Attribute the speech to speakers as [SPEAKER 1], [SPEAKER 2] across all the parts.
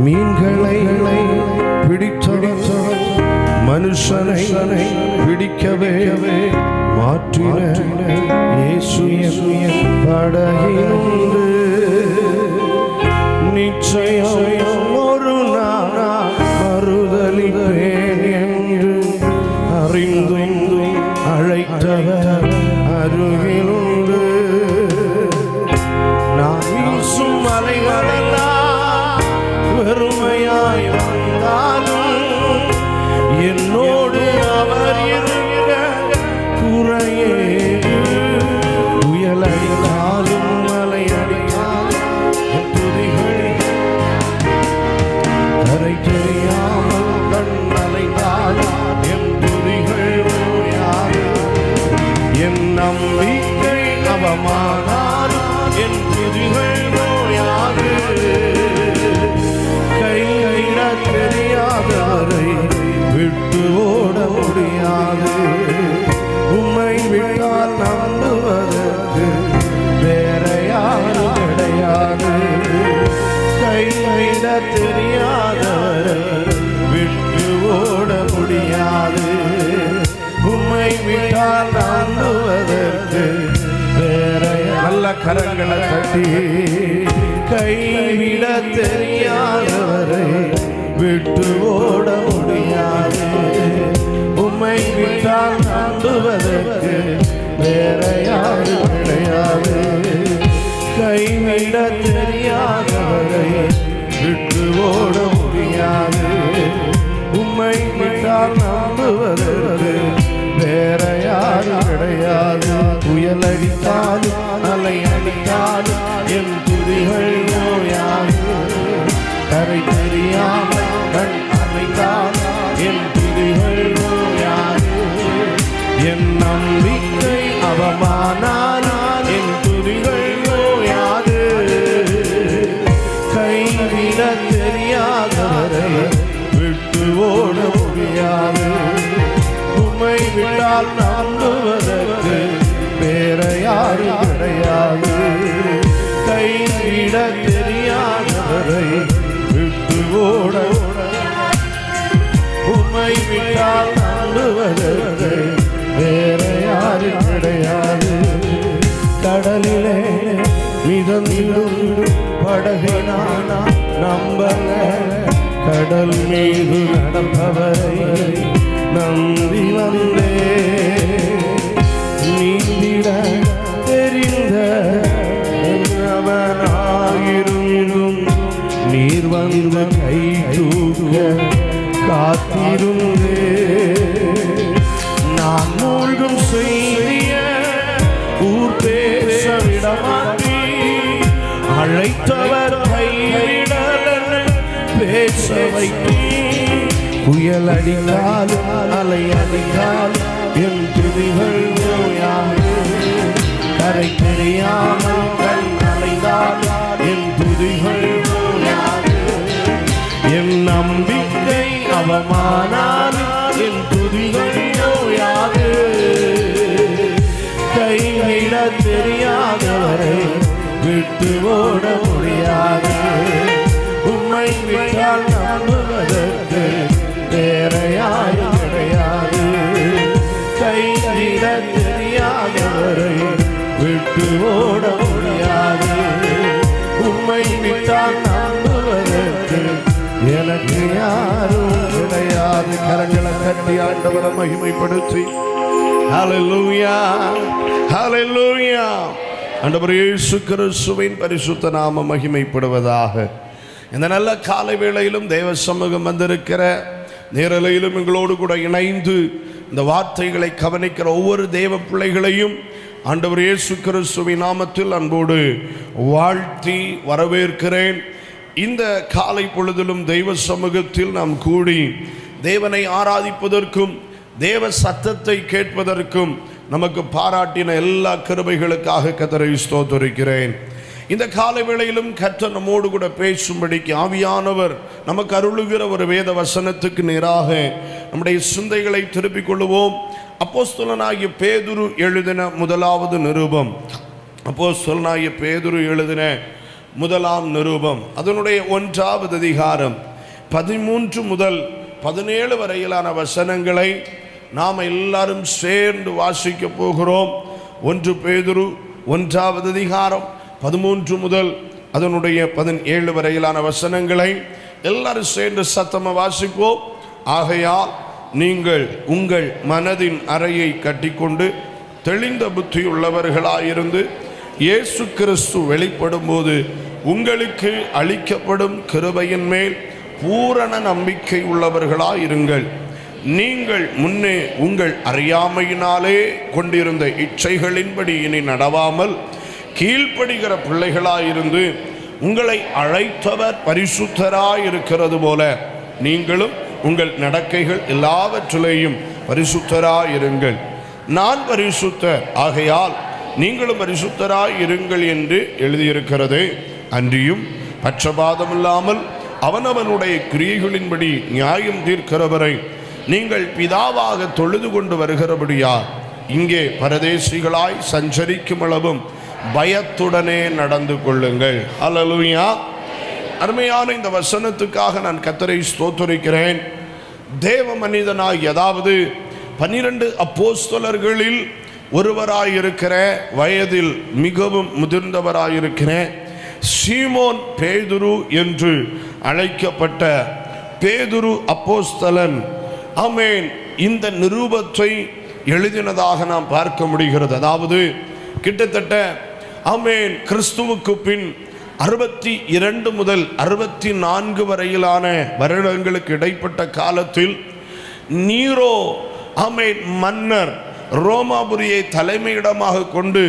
[SPEAKER 1] மீன்களை பிடித்தவர் மனுஷனை பிடிக்கவே மாற்றின இயேசு படகிலிருந்து நிச்சயம் ஒரு நாள் மறுதலிப்பேன் என்று அறிந்தும் அழைத்தவர் அருகிலுண்டு. நான் வீசும் அலைகளெல்லாம் வெறுமையாய் வந்தாலும் என்னோடு அவர் இருக்க குறையே. புயலடித்தாலும் மலை அடித்தாலும் என் துதிகள் கரை தெரியாமல் கண் அலைந்தாலும் என் துதிகள் ஓயாது. என் நம்பிக்கை அவமானாலும் என் துதிகள் ஓயாது. கையிட தெரியாதவரை விட்டு ஓட முடியாது. உம்மை விட்டால் நம்புவதற்கு வேற யாரும் கிடையாது. கைவிட தெரியாதவரை விட்டு ஓட முடியாது. உம்மை விட்டால் நம்புவதற்கு வேற நல்ல கரங்களை தட்டி கைவிட தெரியாதவரை விட்டு ஓட முடியாது. உம்மை விட்டால் நம்புவதற்கு வேற யாரும் கிடையாது. கைவிட தெரியாதவரை விட்டு ஓட முடியாது. உம்மை விட்டால் நம்புவதற்கு வேற யாரும் கிடையாது. புயலடித்தாலும் அலை அடித்தாலும் என் துதிகள் ஓயாது. கரை தெரியாமல் கண் அலைந்தால் என் துதிகள் ஓயாது. என் நம்பிக்கை அவமானால் என் துதிகள் ஓயாது. கைவிட தெரியாதவரை விட்டு ஓட முடியாது. உம்மை விட்டால் நம்புவதற்கு வேற யாரும் கிடையாது. கைவிட தெரியாதவரை விட்டு ஓட உம்மை விட்டால் நம்புவதற்கு வேற யாரும் கிடையாது. கடலிலே மிதந்திடும் படகை நான் நம்பல. கடல் மீது நடப்பவரை நம்பி வந்தே. நீந்திட தெரிந்த அவனாயிருந்தும் நீர் வந்து கை தூக்க காத்திருந்தே. நான் மூழ்கும் செய்திய ஊர் பேச விடமாட்டி அழைத்தவர் கைவிடல் பேச வைத்தீ. புயல் அடித்தாலும் அலை அடித்தாலும் என் துதிகள் ஓயாது. கரை தெரியாமல் கண் அலைந்தால் என் துதிகள் ஓயாது. என் நம்பிக்கை அவமானால் என் துதிகள் ஓயாது. கைவிட தெரியாதவரை விட்டு ஓட முடியாது. உம்மை விட்டால் நம்புவதற்கு வேற யாரும் கிடையாது. கைவிட தெரியாதவரை விட்டு ஓட முடியாது. உம்மை விட்டால் நம்புவதற்கு எனக்கு யாரும் கிடையாது. கரங்களை கட்டி ஆண்டவரை மகிமைப்படுத்தி ஹல்லேலூயா ஹல்லேலூயா. ஆண்டவர் இயேசு கிறிஸ்துவின் பரிசுத்த நாமம் மகிமைப்படுவதாக. இந்த நல்ல காலை வேளையிலும் தேவ சமூகம் வந்திருக்கிற நேரலையிலும் எங்களோடு கூட இணைந்து இந்த வார்த்தைகளை கவனிக்கிற ஒவ்வொரு தேவ பிள்ளைகளையும் ஆண்டவர் இயேசு கிறிஸ்துவின் நாமத்தில் அன்போடு வாழ்த்தி வரவேற்கிறேன். இந்த காலை பொழுதிலும் தெய்வ சமூகத்தில் நாம் கூடி தேவனை ஆராதிப்பதற்கும் தேவ சத்தத்தை கேட்பதற்கும் நமக்கு பாராட்டின எல்லா கிருபைகளுக்காக கர்த்தரை ஸ்தோத்திரிக்கிறேன். இந்த காலை வேளையிலும் கர்த்தர் நம்மோடு கூட பேசும்படிக்கு ஆவியானவர் நமக்கு அருளுகிற ஒரு வேத வசனத்துக்கு நேராக நம்முடைய சிந்தைகளை திருப்பிக் கொள்வோம். அப்போஸ்தலனாகிய பேதுரு எழுதின முதலாவது நிருபம். அப்போஸ்தலனாகிய பேதுரு எழுதின முதலாம் நிருபம் அதனுடைய 1வது அதிகாரம் 13 முதல் 17 வரையிலான வசனங்களை நாம் எல்லாரும் சேர்ந்து வாசிக்க போகிறோம். 1 பேதுரு 1வது அதிகாரம் 13 முதல் அதனுடைய 17 வரையிலான வசனங்களை எல்லாரும் சேர்ந்து சத்தமா வாசிப்போம். ஆகையால் நீங்கள் உங்கள் மனதின் அறையை கட்டிக்கொண்டு தெளிந்த புத்தியுள்ளவர்களாயிருந்து இயேசு கிறிஸ்து வெளிப்படும் போது உங்களுக்கு அளிக்கப்படும் கிருபையின் மேல் பூரண நம்பிக்கை உள்ளவர்களாயிருங்கள். நீங்கள் முன்னே உங்கள் அறியாமையினாலே கொண்டிருந்த இச்சைகளின்படி இனி நடவாமல் கீழ்ப்படுகிற பிள்ளைகளாயிருந்து உங்களை அழைத்தவர் பரிசுத்தராயிருக்கிறது போல நீங்களும் உங்கள் நடக்கைகள் எல்லாவற்றிலேயும் பரிசுத்தராயிருங்கள். நான் பரிசுத்தர் ஆகையால் நீங்களும் பரிசுத்தராயிருங்கள் என்று எழுதியிருக்கிறது. அன்றியும் பட்சபாதமில்லாமல் அவனவனுடைய கிரியைகளின்படி நியாயம் தீர்க்கிறவரை நீங்கள் பிதாவாக தொழுது கொண்டு வருகிறபடியால் இங்கே பரதேசிகளாய் சஞ்சரிக்கும் அளவும் பயத்துடனே நடந்து கொள்ளுங்கள். அல்லேலூயா. அருமையான இந்த வசனத்துக்காக நான் கர்த்தரை ஸ்தோத்திரிக்கிறேன். தேவ மனிதனாய் அதாவது 12 அப்போஸ்தலர்களில் ஒருவராயிருக்கிற வயதில் மிகவும் முதிர்ந்தவராயிருக்கிற சீமோன் பேதுரு என்று அழைக்கப்பட்ட பேதுரு அப்போஸ்தலன் ஆமென் இந்த நிருபத்தை எழுதினதாக நாம் பார்க்க முடிகிறது. அதாவது கிட்டத்தட்ட ஆமென் கிறிஸ்துவுக்கு பின் 62 முதல் 64 வரையிலான வருடங்களுக்கு இடைப்பட்ட காலத்தில் நீரோ ஆமென் மன்னர் ரோமாபுரியை தலைமையிடமாக கொண்டு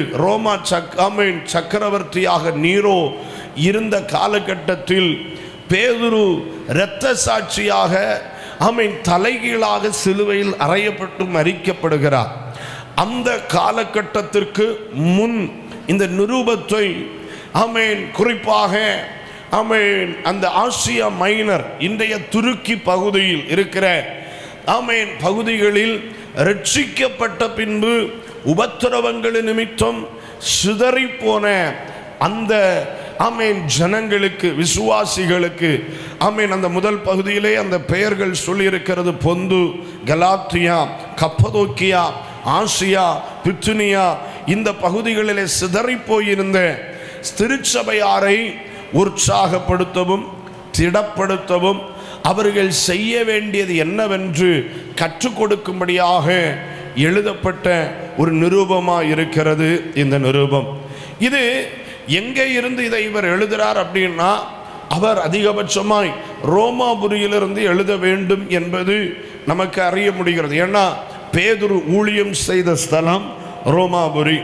[SPEAKER 1] ஆமென் சக்கரவர்த்தியாக நீரோ இருந்த காலகட்டத்தில் பேதுரு இரத்த சாட்சியாக ஆமென் தலைகீழாக சிலுவையில் அறையப்பட்டு மரிக்கப்படுகிறார். அந்த காலகட்டத்திற்கு முன் இந்த நிருபத்தை ஆமென் குறிப்பாக ஆமென் அந்த ஆசியா மைனர் இன்றைய துருக்கி பகுதியில் இருக்கிற ஆமென் பகுதிகளில் ரட்சிக்கப்பட்ட பின்பு உபத்திரவங்கள் நிமித்தம் சிதறி போன அந்த ஆமென் ஜனங்களுக்கு விசுவாசிகளுக்கு ஆமென் அந்த முதல் பகுதியிலே அந்த பெயர்கள் சொல்லியிருக்கிறது. பொந்து, கலாத்தியா, கப்பதோக்கியா, ஆசியா, பித்துனியா இந்த பகுதிகளிலே சிதறி போயிருந்த திருச்சபையாரை உற்சாகப்படுத்தவும் திடப்படுத்தவும் அவர்கள் செய்ய வேண்டியது என்னவென்று கற்றுக் கொடுக்கும்படியாக எழுதப்பட்ட ஒரு நிருபமாக இருக்கிறது இந்த நிருபம். இது எங்கே இருந்து இதை இவர் எழுதுகிறார் அப்படின்னா அவர் அதிகபட்சமாய் ரோமாபுரியிலிருந்து எழுத வேண்டும் என்பது நமக்கு அறிய முடிகிறது. ஏன்னா பேதுரு ஊழியம் செய்த ஸ்தலம் ரோமாபுரி.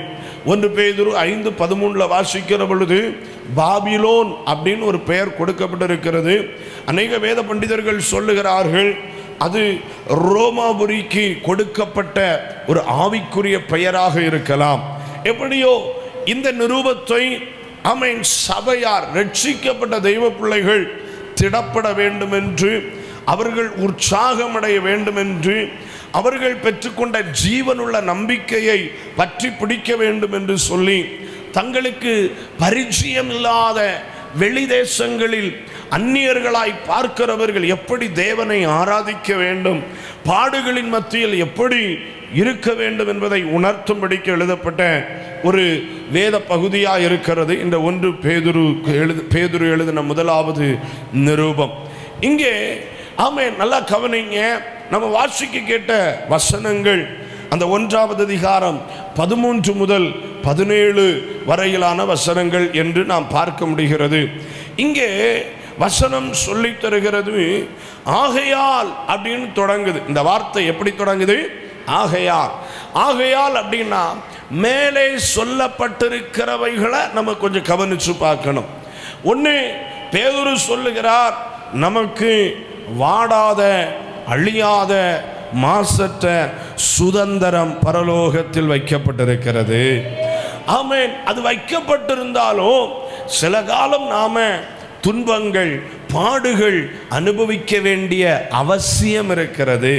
[SPEAKER 1] 1 பேதுரு 5:13 வாசிக்கிற பொழுது பாபிலோன் அப்படின்னு ஒரு பெயர் கொடுக்கப்பட்டிருக்கிறது. அநேக வேத பண்டிதர்கள் சொல்லுகிறார்கள் அது ரோமாபுரிக்கு கொடுக்கப்பட்ட ஒரு ஆவிக்குரிய பெயராக இருக்கலாம். எப்படியோ இந்த நிருபத்தை ஆமென் சபையார் ரட்சிக்கப்பட்ட தெய்வ பிள்ளைகள் திடப்பட வேண்டும் என்று அவர்கள் உற்சாகமடைய வேண்டும் என்று அவர்கள் பெற்றுக்கொண்ட ஜீவனுள்ள நம்பிக்கையை பற்றி பிடிக்க வேண்டும் என்று சொல்லி தங்களுக்கு பரிச்சயம் இல்லாத வெளி தேசங்களில் அந்நியர்களாய் பார்க்கிறவர்கள் எப்படி தேவனை ஆராதிக்க வேண்டும், பாடுகளின் மத்தியில் எப்படி இருக்க வேண்டும் என்பதை உணர்த்தும்படிக்கு எழுதப்பட்ட ஒரு வேத பகுதியாக இருக்கிறது இந்த 1 பேதுரு எழுதின முதலாவது நிருபம். இங்கே ஆமென் நல்லா கவனிங்க. நம்ம வாசிக்க கேட்ட வசனங்கள் அந்த 1வது அதிகாரம் 13 முதல் 17 வரையிலான வசனங்கள் என்று நாம் பார்க்க முடிகிறது. இங்கே வசனம் சொல்லி தருகிறது ஆகையால் அப்படின்னு தொடங்குது. இந்த வார்த்தை எப்படி தொடங்குது? ஆகையால். ஆகையால் அப்படின்னா மேலே சொல்லப்பட்டிருக்கிறவைகளை நம்ம கொஞ்சம் கவனிச்சு பார்க்கணும். ஒன்று பேதுரு சொல்லுகிறார் நமக்கு வாடாத அழியாத மாசற்ற சுதந்திரம் பரலோகத்தில் வைக்கப்பட்டிருக்கிறது. ஆமென். அது வைக்கப்பட்டிருந்தாலும் சில காலம் நாம துன்பங்கள் பாடுகள் அனுபவிக்க வேண்டிய அவசியம் இருக்கிறது.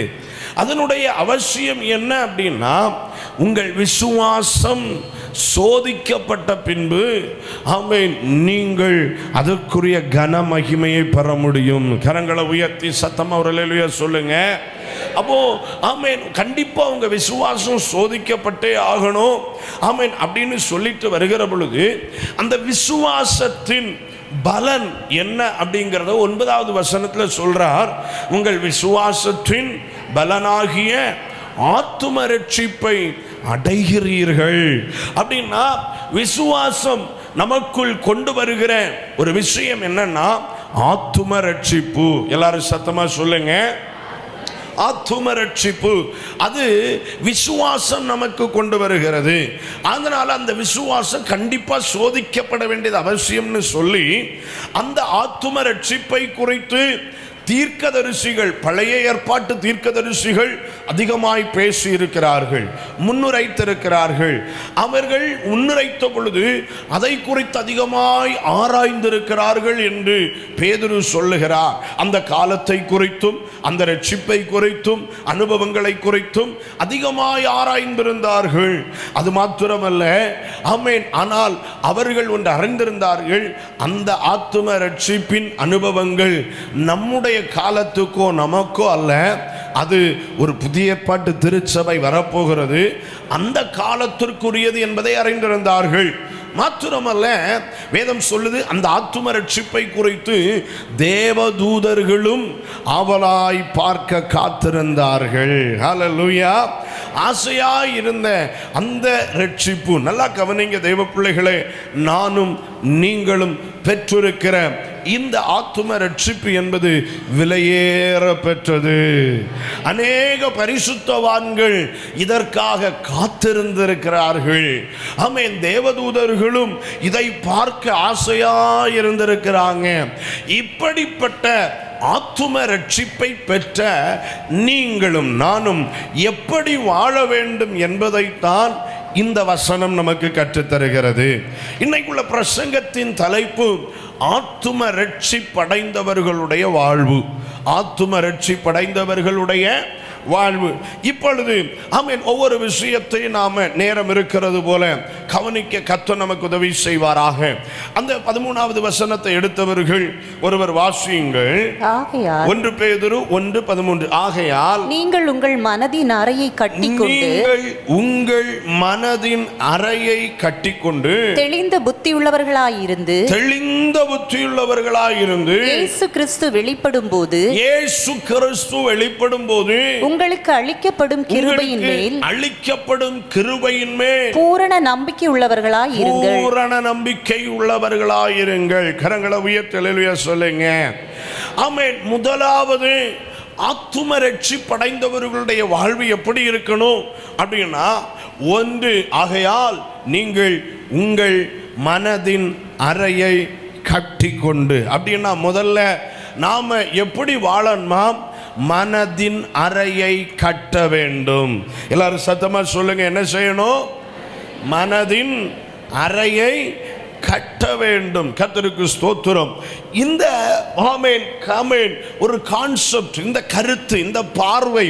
[SPEAKER 1] அதனுடைய அவசியம் என்ன அப்படின்னா உங்கள் விசுவாசம் சோதிக்கப்பட்ட பின்பு ஆமென் நீங்கள் அதற்குரிய கன மகிமையை பெற முடியும். கரங்களை உயர்த்தி சத்தமா ஒரு அல்லேலூயா சொல்லுங்க. அப்போ ஆமென் கண்டிப்பா உங்க விசுவாசம் சோதிக்கப்பட்டே ஆகணும் ஆமென் அப்படின்னு சொல்லிட்டு வருகிற பொழுது அந்த விசுவாசத்தின் பலன் என்ன அப்படிங்கிறத 9வது வசனத்தில் சொல்றார். உங்கள் விசுவாசத்தின் பலனாகிய ஆத்தும ரட்சிப்பை அடைகிறீர்கள். அப்படின்னா விசுவாசம் நமக்குள் கொண்டு வருகிற ஒரு விஷயம் என்னன்னா ஆத்தும ரட்சிப்பு. எல்லாரும் சத்தமா சொல்லுங்க. ஆத்தும ரட்சிப்பு அது விசுவாசம் நமக்கு கொண்டு வருகிறது. அதனால அந்த விசுவாசம் கண்டிப்பா சோதிக்கப்பட வேண்டியது அவசியம்னு சொல்லி அந்த ஆத்தும ரட்சிப்பை குறித்து தீர்க்கதரிசிகள், பழைய ஏற்பாட்டு தீர்க்கதரிசிகள் அதிகமாய் பேசி இருக்கிறார்கள், முன்னுரைத்திருக்கிறார்கள். அவர்கள் முன்னுரைத்த பொழுது அதை குறித்து அதிகமாய் ஆராய்ந்திருக்கிறார்கள் என்று பேதுரு சொல்லுகிறார். அந்த காலத்தை குறித்தும் அந்த ரட்சிப்பை குறித்தும் அனுபவங்களை குறித்தும் அதிகமாய் ஆராய்ந்திருந்தார்கள். அது மாத்திரமல்ல ஆமென், ஆனால் அவர்கள் ஒன்று அறிந்திருந்தார்கள், அந்த ஆத்தும ரட்சிப்பின் அனுபவங்கள் நம்முடைய காலத்துக்கோ நமக்கோ அல்ல, அது ஒரு புதிய ஏற்பாட்டு திருச்சபை வரப்போகிறது, அந்த காலத்திற்குரியது என்பதை அறிந்திருந்தார்கள். மாத்திரமல்ல வேதம் சொல்லுது அந்த ஆத்தும ரட்சிப்பை குறித்து தேவதூதர்களும் ஆவலாய் பார்க்க காத்திருந்தார்கள். ஹல்லேலூயா. ஆசையாய் இருந்த அந்த ரட்சிப்பு, நல்லா கவனிங்க தேவ பிள்ளைகளே, நானும் நீங்களும் பெற்றிருக்கிற இந்த ஆத்தும ரட்சிப்பு என்பது விலையேற பெற்றது. அநேக பரிசுத்தவான்கள் இதற்காக காத்திருந்திருக்கிறார்கள். ஆமென். தேவதூதர்களும் இதை பார்க்க ஆசையாய் இருந்திருக்கிறாங்க. இப்படிப்பட்ட ஆத்தும ரட்சிப்பை பெற்ற நீங்களும் நானும் எப்படி வாழ வேண்டும் என்பதைத்தான் இந்த வசனம் நமக்கு கற்றுத்தருகிறது. இன்னைக்குள்ள பிரசங்கத்தின் தலைப்பு ஆத்தும ரட்சிப்படைந்தவர்களுடைய வாழ்வு. ஆத்தும ரட்சிப்படைந்தவர்களுடைய வாழ்வு. இப்பொழுது ஆமென், ஒவ்வொரு விஷயத்தை நாம நேரம் இருக்கிறது போல கவனிக்க கர்த்தர் நமக்கு உதவி செய்வாராக. அந்த 13வது வசனத்தை எடுத்தவர்கள் ஒருவர் வாசியுங்கள்.
[SPEAKER 2] ஆகையால்
[SPEAKER 1] 1 பேதுரு 1:13. ஆகையால்
[SPEAKER 2] நீங்கள் உங்கள் மனதின் அறையை கட்டிக்கொண்டு
[SPEAKER 1] உங்கள் மனதின் அறையை கட்டிக்கொண்டு தெளிந்த புத்தியுள்ளவர்களாயிருந்து
[SPEAKER 2] இயேசு கிறிஸ்து வெளிப்படும் போது உங்களுக்கு அளிக்கப்படும் கிருபையின் மேல் பூரண நம்பிக்கை உள்ளவர்களாயிருங்கள்.
[SPEAKER 1] கரங்களை உயர்த்தி அல்லேலூயா சொல்லுங்க. ஆமென். முதலாவது ஆத்தும ரட்சிப்படைந்தவர்களுடைய வாழ்வு எப்படி இருக்கணும் அப்படின்னா, 1, ஆகையால் நீங்கள் உங்கள் மனதின் அறையை கட்டிக்கொண்டு. அப்படின்னா முதல்ல நாம எப்படி வாழணுமா? மனதின் அறையை கட்ட வேண்டும். எல்லாரும் சத்தமா சொல்லுங்க. என்ன செய்யணும்? மனதின் அறையை கட்ட வேண்டும். கர்த்தருக்கு ஸ்தோத்திரம். இந்த ஆமென் காமென் ஒரு கான்செப்ட், இந்த கருத்து, இந்த பார்வை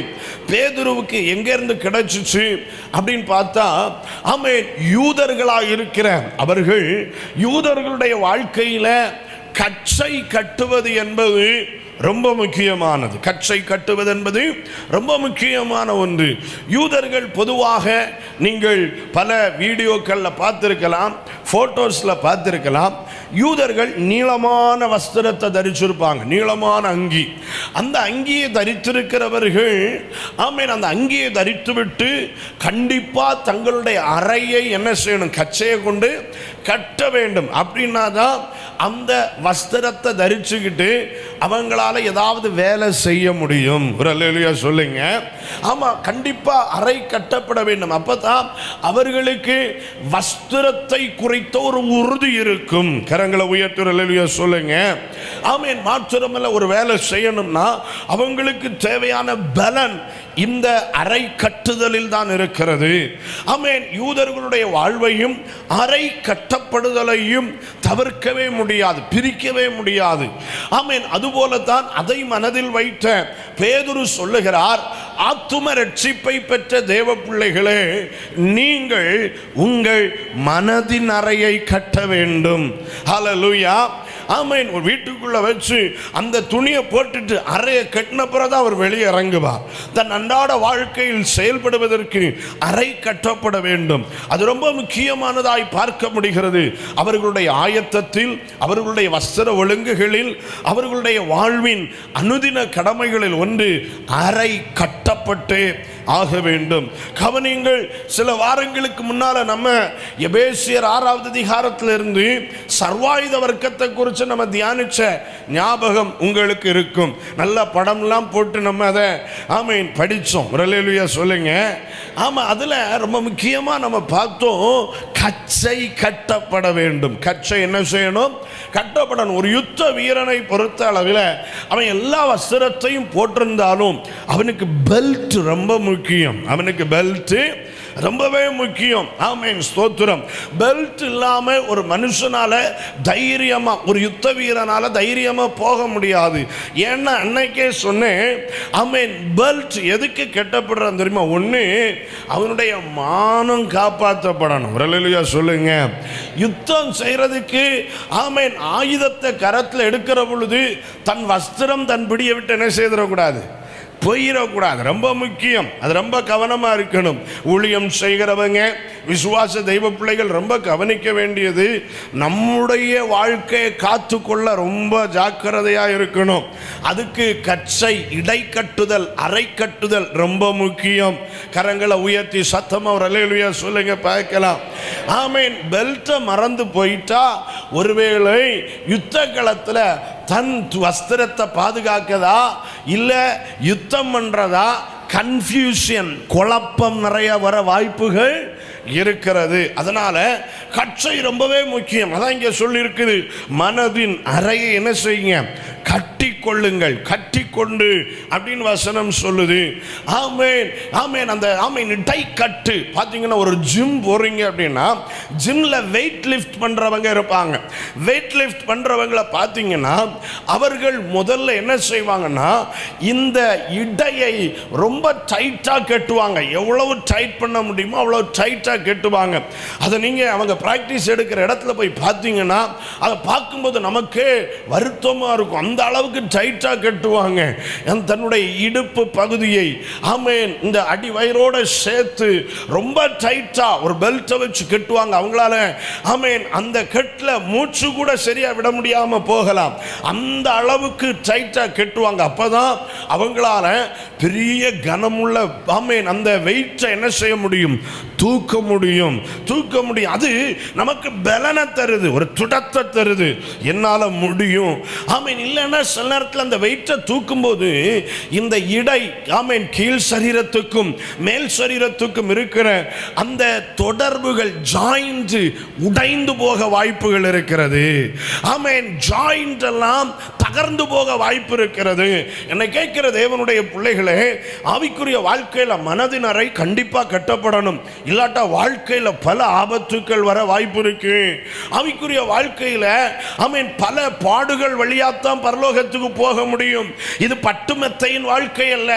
[SPEAKER 1] பேதுருவுக்கு எங்க இருந்து கிடைச்சிச்சு அப்படின்னு பார்த்தா, ஆமென், யூதர்களாக இருக்கிற அவர்கள் யூதர்களுடைய வாழ்க்கையில கச்சை கட்டுவது என்பது ரொம்ப முக்கியமானது. கச்சை கட்டுவது என்பது ரொம்ப முக்கியமான ஒன்று. யூதர்கள் பொதுவாக நீங்கள் பல வீடியோக்களில் பார்த்திருக்கலாம், போட்டோஸில் பார்த்திருக்கலாம். யூதர்கள் நீளமான வஸ்திரத்தை தரிச்சிருப்பாங்க, நீளமான அங்கி. அந்த அங்கியை தரித்திருக்கிறவர்கள் ஆமென், அந்த அங்கியை தரித்துவிட்டு கண்டிப்பா தங்களுடைய அறையை என்ன செய்யணும்? கச்சையை கொண்டு கட்ட வேண்டும். அப்படின்னா தான் அந்த வஸ்திரத்தை தரிச்சுக்கிட்டு அவங்களால ஏதாவது வேலை செய்ய முடியும். ஒரு அல்லேலூயா சொல்லுங்க. ஆமா, கண்டிப்பா அறை கட்டப்பட வேண்டும். அப்பதான் அவர்களுக்கு வஸ்திரத்தை குறித்த ஒரு உறுதி இருக்கும். கரங்களை உயர்த்தி அல்லேலூயா சொல்லுங்க. ஆமென். மாத்திரமல்ல, ஒரு வேலை செய்யணும்னா அவங்களுக்கு தேவையான பலன் இந்த அறை கட்டுதலில் தான் இருக்கிறது. ஆமென். யூதர்களுடைய வாழ்வையும் அறை கட்டப்படுதலையும் தவிர்க்கவே முடியாது, பிரிக்கவே முடியாது. ஆமென். அதுபோல தான் அதை மனதில் வைத்த பேதுரு சொல்லுகிறார், ஆத்தும ரட்சிப்பை பெற்ற தேவ பிள்ளைகளே, நீங்கள் உங்கள் மனதின் அறையை கட்ட வேண்டும். ஹல்லேலூயா. ஆமென். ஒரு வீட்டுக்குள்ள வச்சு அந்த துணியை போட்டுட்டு அறையை கட்டின பிறகு அவர் வெளியே இறங்குவார். தன் அன்றாட வாழ்க்கையில் செயல்படுவதற்கு அறை கட்டப்பட வேண்டும். அது ரொம்ப முக்கியமானதாய் பார்க்க முடிகிறது. அவர்களுடைய ஆயத்தத்தில், அவர்களுடைய வஸ்திர ஒழுங்குகளில், அவர்களுடைய வாழ்வின் அனுதின கடமைகளில் ஒன்று அறை கட்டப்பட்டு ஆக வேண்டும். கவனிங்கள், சில வாரங்களுக்கு முன்னால நம்ம எபேசியர் 6வது அதிகாரத்திலிருந்து சர்வாயுத வர்க்கத்தை குறித்து நம்ம தியானிச்ச ஞாபகம் உங்களுக்கு இருக்கும். நல்ல படம்லாம் போட்டு நம்ம அதை ஆமென் படித்தோம். ஹல்லேலூயா சொல்லுங்க. ஆமா, அதுல ரொம்ப முக்கியமா நம்ம பார்த்தோம், கச்சை கட்டப்பட வேண்டும். கச்சை என்ன செய்யணும்? கட்டப்படணும். ஒரு யுத்த வீரனை பொறுத்த அளவில் அவன் எல்லா வஸ்திரத்தையும் போட்டிருந்தாலும் அவனுக்கு பெல்ட் ரொம்ப முக்கியம். அவனுக்கு பெல்ட் ரொம்பவே முக்கியம். ஆமென், ஸ்தோத்திரம். பெல்ட் இல்லாம ஒரு மனுஷனால தைரியமா, ஒரு யுத்த வீரனால தைரியமா போக முடியாது. ஏன்னா அன்னைக்கே சொன்னேன், ஆமென், பெல்ட் எதுக்கு கட்டப்படுறான் தெரியுமா? ஒண்ணு, அவனுடைய மானம் காப்பாற்றப்படணும். ஹல்லேலூயா சொல்லுங்க. யுத்தம் செய்யறதுக்கு ஆமென் ஆயுதத்தை கரத்தில் எடுக்கிற பொழுது தன் வஸ்திரம் தன் பிடியை விட்டு என்ன செய்திடக்கூடாது, போயிடக்கூடாது. ரொம்ப முக்கியம். அது ரொம்ப கவனமா இருக்கணும். ஊழியம் செய்கிறவங்க, விசுவாச தெய்வ பிள்ளைகள் ரொம்ப கவனிக்க வேண்டியது, நம்முடைய வாழ்க்கையை காத்துக்கொள்ள ரொம்ப ஜாக்கிரதையா இருக்கணும். அதுக்கு கச்சை, இடை கட்டுதல், அரை கட்டுதல் ரொம்ப முக்கியம். கரங்களை உயர்த்தி சத்தமா ஒரு அல்லேலூயா சொல்லுங்க பார்க்கலாம். ஆமென். பெல்ட்டை மறந்து போயிட்டா ஒருவேளை யுத்த களத்துல தன் வஸ்திரத்தை பாதுகாக்கதா இல்ல யுத்தம் பண்றதா, கன்ஃபியூஷன், குழப்பம் நிறைய வர வாய்ப்புகள் இருக்கிறது. அதனால கச்சை ரொம்பவே முக்கியம். அதான் இங்க சொல்லி இருக்குது, மனதின் அறையை என்ன செய்யுங்க, கட்டி கொள்ளுங்கள். கட்டி கொண்டு அப்படின்னு வசனம் சொல்லுது. ஆமென், ஆமென். அந்த ஆமென் இடை கட்டு பாத்தீங்கன்னா, ஒரு ஜிம் போறீங்க அப்படின்னா ஜிம்ல வெயிட் லிஃப்ட் பண்றவங்க இருப்பாங்க. வெயிட் லிஃப்ட் பண்றவங்களை பாத்தீங்கன்னா அவர்கள் முதல்ல என்ன செய்வாங்கன்னா, இந்த இடையை ரொம்ப டைட்டா கட்டுவாங்க. எவ்வளவு டைட் பண்ண முடியுமோ அவ்வளவு டைட்டா கட்டுவாங்க. அதை நீங்க அவங்க பிராக்டிஸ் எடுக்கிற இடத்துல போய் பார்த்தீங்கன்னா அதை பார்க்கும்போது நமக்கு வருத்தமா இருக்கும். அந்த அளவுக்கு டைட்டா கட்டுவாங்க. தன்னுடைய இடுப்பு பகுதியை ஆமென் இந்த அடி வயிறோட சேர்த்து ரொம்ப டைட்டா ஒரு பெல்ட்டை வச்சு கட்டுவாங்க. அவங்களால ஆமென் அந்த கட்டுல மூச்சு கூட சரியா விட முடியாம போகலாம். அந்த அளவுக்கு டைட்டா கட்டுவாங்க. அப்பதான் அவங்களால பெரிய கனமுள்ள ஆமென் அந்த வெயிட்டை என்ன செய்ய முடியும், தூக்க முடியும். அது நமக்கு பலனை தருது, ஒரு துடத்தை தருது. என்னால முடியும். ஆமென். இல்லைன்னா சில நேரத்தில் அந்த வெயிட்டை தூக்கும் போது இந்த இடை ஆமென் கீழ் சரீரத்துக்கும் மேல் சரீரத்துக்கும் இருக்கிற அந்த தொடர்புகள், ஜாயிண்ட் உடைந்து போக வாய்ப்புகள் இருக்கிறது. ஆமென். ஜாயிண்ட் எல்லாம் தகர்ந்து போக வாய்ப்பு இருக்கிறது. என்னை கேட்கிற தேவனுடைய பிள்ளைகளே, ஆவிக்குரிய வாழ்க்கையில மனதின் அறை கண்டிப்பா கட்டப்படணும். இல்லாட்டா வாழ்க்கையில பல ஆபத்துக்கள் வர வாய்ப்பு இருக்கு. ஆவிக்குரிய வாழ்க்கையில ஆமென் பல பாடுகள் வழியாத்தான் பரலோகத்துக்கு போக முடியும். இது பட்டுமெத்தையின் வாழ்க்கை அல்ல.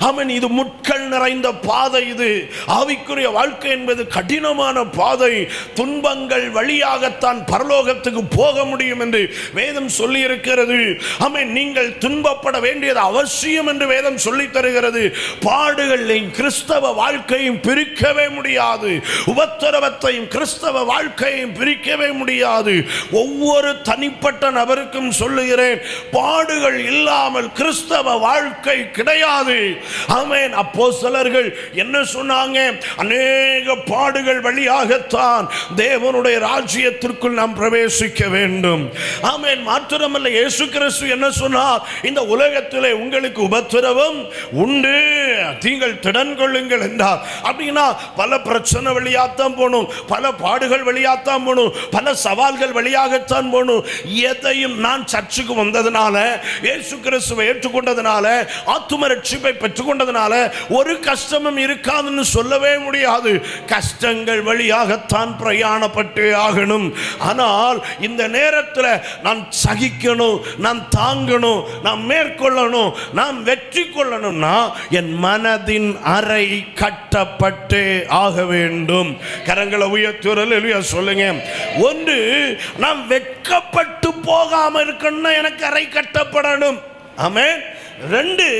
[SPEAKER 1] ஆமென், இது முட்கள் நிறைந்த பாதை. இது ஆவிக்குரிய வாழ்க்கை என்பது கடினமான பாதை. துன்பங்கள் வழியாகத்தான் பரலோகத்துக்கு போக முடியும் என்று வேதம் சொல்லி இருக்கிறது. ஆமென், நீங்கள் துன்பப்பட வேண்டியது அவசியம் என்று வேதம் சொல்லி தருகிறது. பாடுகளையும் கிறிஸ்தவ வாழ்க்கையும் பிரிக்கவே முடியாது. உபத்திரவத்தையும் கிறிஸ்தவ வாழ்க்கையும் பிரிக்கவே முடியாது. ஒவ்வொரு தனிப்பட்ட நபருக்கும் சொல்லுகிறேன், பாடுகள் இல்லாமல் கிறிஸ்தவ வாழ்க்கை கிடையாது. ஆமென். அப்போஸ்தலர்கள் என்ன சொன்னாங்க? அநேக பாடுகள் வழியாகத்தான் தேவனுடைய ராஜ்யத்திற்குள் நாம் பிரவேசிக்க வேண்டும். ஆமென். மாத்திரமல்ல, இயேசு கிறிஸ்து என்ன சொன்னார்? இந்த உலகத்திலே உங்களுக்கு உபத்திரவம் உண்டு, நீங்கள் திடன் கொள்ளுங்கள் என்றார். அப்படின்னா பல பிரச்சனை வழியாத்தான் போகணும், பல பாடுகள் வழியாத்தான் போகணும், பல சவால்கள் வழியாகத்தான் போகணும். எதையும் நான் சர்ச்சுக்கு வந்ததுனால, இயேசு கிறிஸ்துவை ஏற்றுக்கொண்டதுனால, ஆத்தும ரட்சிப்பை பெற்றுக்கொண்டதுனால ஒரு கஷ்டமும் இருக்காதுன்னு சொல்லவே முடியாது. கஷ்டங்கள் வழியாகத்தான் பிரயாணப்பட்டு ஆகணும். ஆனால் இந்த நேரத்தில் நான் சகிக்கணும், நான் தாங்கணும், நான் மேற்கொள்ளணும், நான் வெற்றி கொள்ளணும்னா என் மனதின் அறை கட்டப்பட்டு ஆக வேண்டும். கரங்களை உயர்த்துறல் சொல்லுங்க. ஒன்று, நான் வெட்கப்பட்டு போகாம இருக்கணும்னா எனக்கு அறை கட்டப்படணும். ஆமென். ரெண்டு,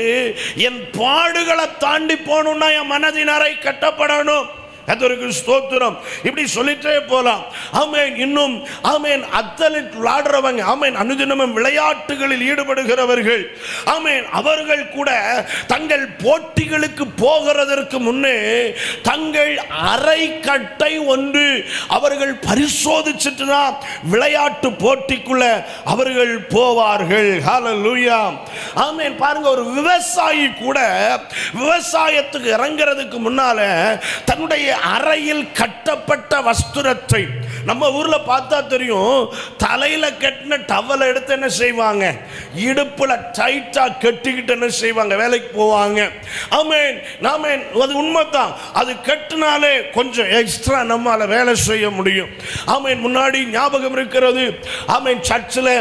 [SPEAKER 1] என் பாடுகளை தாண்டி போகணும்னா என் மனதின் அறை கட்டப்படணும். கர்த்தருக்கு ஸ்தோத்திரம். இப்படி சொல்லிட்டே போலாம். ஆமென். இன்னும் ஆமென், அத்லெட் விளையாடுறவங்க, ஆமென், அனுதினமும் விளையாட்டுகளில் ஈடுபடுகிறவர்கள், ஆமென், அவர்கள் கூட தங்கள் போட்டிகளுக்கு போகிறதற்கு முன்னே தங்கள் அரை கட்டை ஒன்று அவர்கள் பரிசோதிச்சுட்டு தான் விளையாட்டு போட்டிக்குள்ள அவர்கள் போவார்கள். ஹல்லேலூயா. ஆமென். பாருங்க, ஒரு விவசாயி கூட விவசாயத்துக்கு இறங்குறதுக்கு முன்னால தன்னுடைய அறையில் கட்டப்பட்ட வஸ்திரத்தை, நம்ம ஊர்ல பார்த்தா தெரியும், தலையில கட்டின டவலை எடுத்து என்ன செய்வாங்க, இடுப்புல டைட்டா கட்டிக்கிட்டு என்ன செய்வாங்க, வேலைக்கு போவாங்க. ஆமென். ஆமென். அது உண்மைதான். அது கட்டினாலே கொஞ்சம் எக்ஸ்ட்ரா நம்மால வேலை செய்ய முடியும். ஆமென். முன்னாடி ஞாபகம் இருக்கிறது, ஆமென், சர்ச்சில்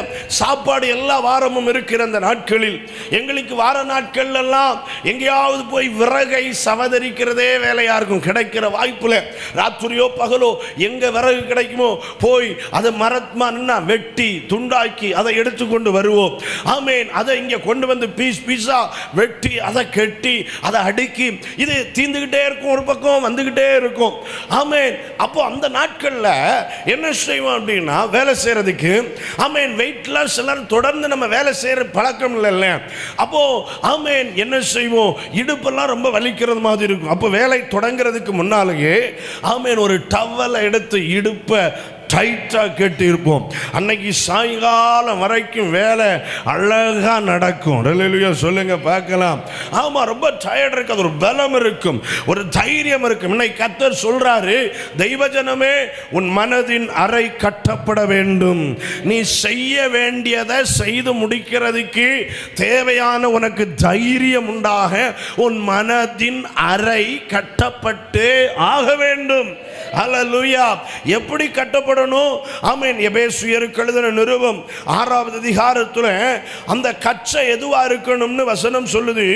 [SPEAKER 1] சாப்பாடு எல்லா வாரமும் இருக்கிற அந்த நாட்களில் எங்களுக்கு வார நாட்கள் எல்லாம் எங்கேயாவது போய் விறகை சவதரிக்கிறதே வேலையா இருக்கும். கிடைக்கிற வாய்ப்புல ராத்திரியோ பகலோ எங்க விறகு கிடைக்குமோ போய் அதை மரத்மா வெட்டி துண்டாக்கி அதை எடுத்துக்கொண்டு வருவோம். ஆமென். அதை இங்க கொண்டு வந்து பீஸ் பீஸா வெட்டி அதை கட்டி அதை அடுக்கி இது தீந்துகிட்டே இருக்கும், ஒரு பக்கம் வந்துகிட்டே இருக்கும். ஆமென். அப்போ அந்த நாட்கள்ல என்ன செய்வோம் அப்படின்னா, வேலை செய்யறதுக்கு, ஆமென், வெயிட்ல சிலர் தொடர்ந்து நம்ம வேலை செய்யற பழக்கம் இல்லைல்ல. அப்போ ஆமென், என்ன செய்வோம், இடுப்பெல்லாம் ரொம்ப வலிக்கிறது மாதிரி இருக்கும். அப்போ வேலை தொடங்குறதுக்கு முன்னாலேயே ஆமென், ஒரு டவலை எடுத்து இடுப்ப டைட்டா கட்டி இருப்போம். அன்னைக்கு சாயங்காலம் வரைக்கும் வேலை அழகா நடக்கும். ஹல்லேலூயா சொல்லுங்க பார்க்கலாம். ஆமா, ரொம்ப டயர்ட் இருக்காது, ஒரு பலம் இருக்கும், ஒரு தைரியம் இருக்கும். இன்னைக்கு கர்த்தர் சொல்றாரு, தெய்வஜனமே, உன் மனதின் அறை கட்டப்பட வேண்டும். நீ செய்ய வேண்டியதை செய்து முடிக்கிறதுக்கு தேவையான உனக்கு தைரியம் உண்டாக உன் மனதின் அறை கட்டப்பட்டு ஆக வேண்டும். ஹல்லேலூயா. எப்படி கட்டப்படணும்? ஆமென். எபேசியருக்கு எழுதின நிருபம் 6வது அதிகாரத்துல அந்த கச்சை எதுவா இருக்கணும்னு வசனம் சொல்லுது.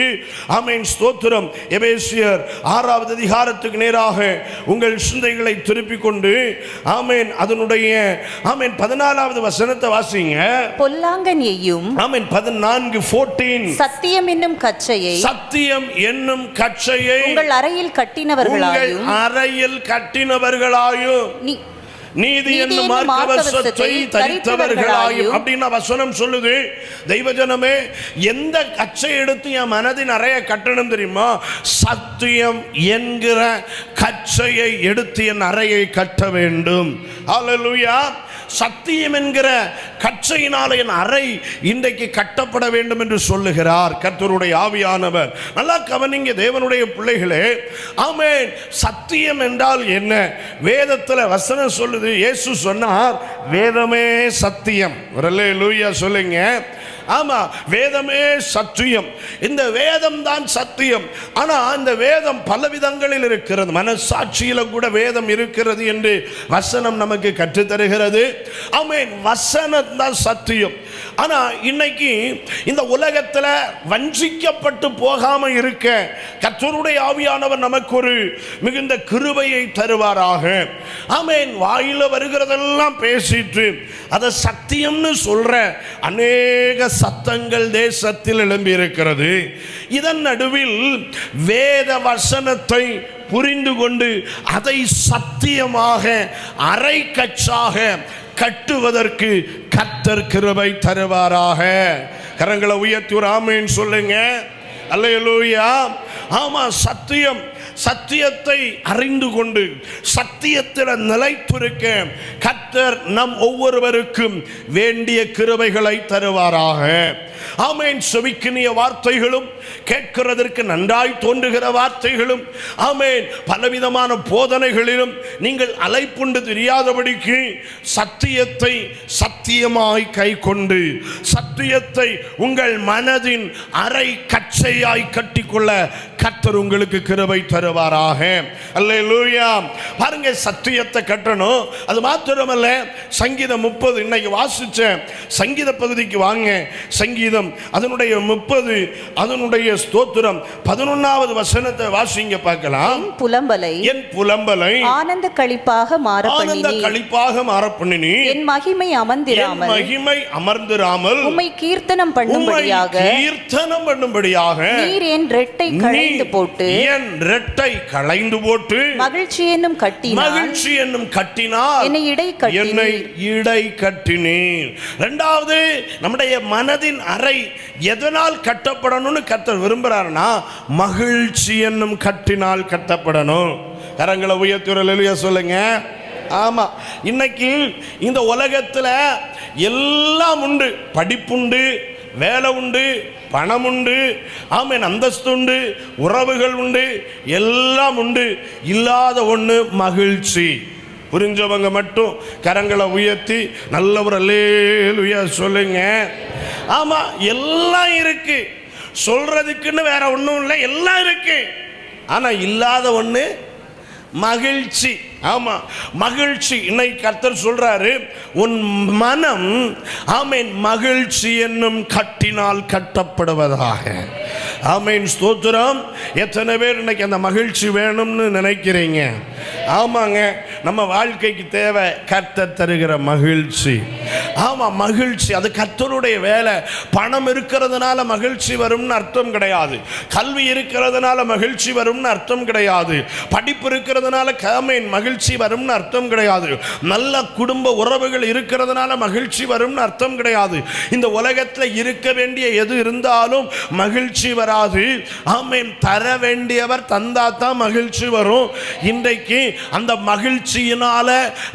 [SPEAKER 1] ஆமென். ஸ்தோத்திரம். எபேசியர் 6வது அதிகாரத்துக்கு நேராக உங்கள் சிந்தைகளை திருப்பிக் கொண்டு, ஆமென், அதனுடைய ஆமென் 14வது வசனத்தை வாசிங்க.
[SPEAKER 2] பொல்லாங்கனையும்,
[SPEAKER 1] ஆமென், 14
[SPEAKER 2] சத்தியம் என்னும் கச்சையை,
[SPEAKER 1] சத்தியம் என்னும் கச்சையை
[SPEAKER 2] உங்கள் அறையில் கட்டினவர்களாயும்,
[SPEAKER 1] அறையில் கட்டினவர்களாயும், நீதி என்னும் மார்க்கவசத்தை தரித்தவர்களாயும் அப்படின்னா வசனம் சொல்லுது. தெய்வஜனமே, எந்த கச்சை எடுத்து என் மனதின் அறையை கட்டணும் தெரியுமா? சத்தியம் என்கிற கச்சையை எடுத்து என் அறையை கட்ட வேண்டும். ஹல்லேலூயா. சத்தியம் என்கிற கச்சையினால் என் அறை இன்றைக்கு கட்டப்பட வேண்டும் என்று சொல்லுகிறார் கர்த்தருடைய ஆவியானவர். நல்லா கவனிங்க தேவனுடைய பிள்ளைகளே. ஆமென். சத்தியம் என்றால் என்ன? வேதத்தில் வசனம் சொல்லுது. இயேசு சொன்னார், வேதமே சத்தியம். ஹல்லேலூயா சொல்லுங்க. ஆமா, வேதமே சத்தியம். இந்த வேதம் தான் சத்தியம். ஆனா இந்த வேதம் பல விதங்களில் இருக்கிறது. மனசாட்சியில கூட வேதம் இருக்கிறது என்று வசனம் நமக்கு கற்றுத்தருகிறது. ஆமென். வசனம் தான் சத்தியம். ஆனா இன்னைக்கு இந்த உலகத்துல வஞ்சிக்கப்பட்டு போகாம இருக்க கர்த்தருடைய ஆவியானவர் நமக்கு ஒரு மிகுந்த கிருபையை தருவாராக. ஆமென். வாயில வருகிறதெல்லாம் பேசிட்டு அதை சத்தியம்னு சொல்ற அநேக சத்தங்கள் தேசத்தில் எழும்பி இருக்கிறது. இதன் நடுவில் வேத வசனத்தை புரிந்து கொண்டு அதை சத்தியமாக அரை கச்சாக கட்டுவதற்கு கர்த்தர் கிருபை தருவாராக. கரங்களை உயர்த்தி ஒரு ஆமென் சொல்லுங்க. அல்லேலூயா. ஆமா, சத்தியம், சத்தியத்தை அறிந்து கொண்டு சத்தியத்தில் நிலைத்திருக்க கர்த்தர் நம் ஒவ்வொருவருக்கும் வேண்டிய கிருபைகளை தருவாராக. ஆமென். செவிக்கினிய வார்த்தைகளும் கேட்கிறதற்கு நன்றாய் தோன்றுகிற வார்த்தைகளும், ஆமென், பலவிதமான போதனைகளிலும் நீங்கள் அலைப்புண்டு தெரியாதபடிக்கு சத்தியத்தை சத்தியமாய் கை கொண்டு சத்தியத்தை உங்கள் மனதின் அரை கச்சையாய் கட்டிக்கொள்ள கர்த்தர் உங்களுக்கு கிருபை தருவாராக. அல்லேலூயா. பாருங்க, சத்தியத்தை கட்டணும். அது மாத்திரமல்ல, சங்கீதம் 30 இன்னைக்கு வாசிச்ச சங்கீத பகுதிக்கு வாங்க. சங்கீதம் அதனுடைய 30 அதனுடைய ஸ்தோத்திரம் 11வது வசனத்தை வாசிங்க பார்க்கலாம்.
[SPEAKER 2] என் புலம்பலை ஆனந்த களிப்பாக மாற பண்ணினி என் மகிமை அமர்ந்திராமல் உம்மை கீர்த்தனம் பண்ணும்படியாக நீர் என் இரட்டை களைந்து போட்டு மகிழ்ச்சி என்னும் கட்டினால் என்னை இடை கட்டினீர். இரண்டாவது, நம்முடைய மனதின் அறை எதனால் கட்டப்படணும்னு கர்த்தர் விரும்புறாருன்னா மகிழ்ச்சி என்னும் கட்டினால் கட்டப்படணும். கரங்களை உயர்த்தி அல்லேலூயா சொல்லுங்க. ஆமா, இன்னைக்கு இந்த உலகத்துல எல்லாம் உண்டு. படிப்புண்டு, வேலை உண்டு, பணம் உண்டு, ஆமென், அந்தஸ்து உண்டு, உறவுகள் உண்டு, எல்லாம் உண்டு. இல்லாத ஒன்று மகிழ்ச்சி. புரிஞ்சவங்க மட்டும் கரங்களை உயர்த்தி நல்ல ஒரு அல்லேலூயா சொல்லுங்க. ஆமா, எல்லாம் இருக்கு, சொல்றதுக்குன்னு வேற ஒன்றும் இல்லை, எல்லாம் இருக்கு. ஆனா இல்லாத ஒன்று மகிழ்ச்சி. ஆமா, மகிழ்ச்சி. இன்னைக்கு கர்த்தர் சொல்றாரு, உன் மனம், ஆமென், மகிழ்ச்சி என்னும் கட்டினால் கட்டப்படுவதாக. ஆமென், ஸ்தோத்திரம். எத்தனை பேர் இன்னைக்கு அந்த மகிழ்ச்சி வேணும்னு நினைக்கிறீங்க? ஆமாங்க, நம்ம வாழ்க்கைக்கு தேவை கர்த்தர் தருகிற மகிழ்ச்சி. ஆமா, மகிழ்ச்சி அது கர்த்தருடைய வேலை. பணம் இருக்கிறதுனால மகிழ்ச்சி வரும்னு அர்த்தம் கிடையாது. கல்வி இருக்கிறதுனால மகிழ்ச்சி வரும்னு அர்த்தம் கிடையாது. படிப்பு இருக்கிறதுனால மகிழ்ச்சி வரும்னு அர்த்தம் கிடையாது. நல்ல குடும்ப உறவுகள் இருக்கிறதுனால மகிழ்ச்சி வரும்னு அர்த்தம் கிடையாது. இந்த உலகத்தில் இருக்க வேண்டிய எது இருந்தாலும் மகிழ்ச்சி வராது. ஆமென், தர வேண்டியவர் தந்தா தான் மகிழ்ச்சி வரும். இன்றைக்கு அந்த மகிழ்ச்சியினால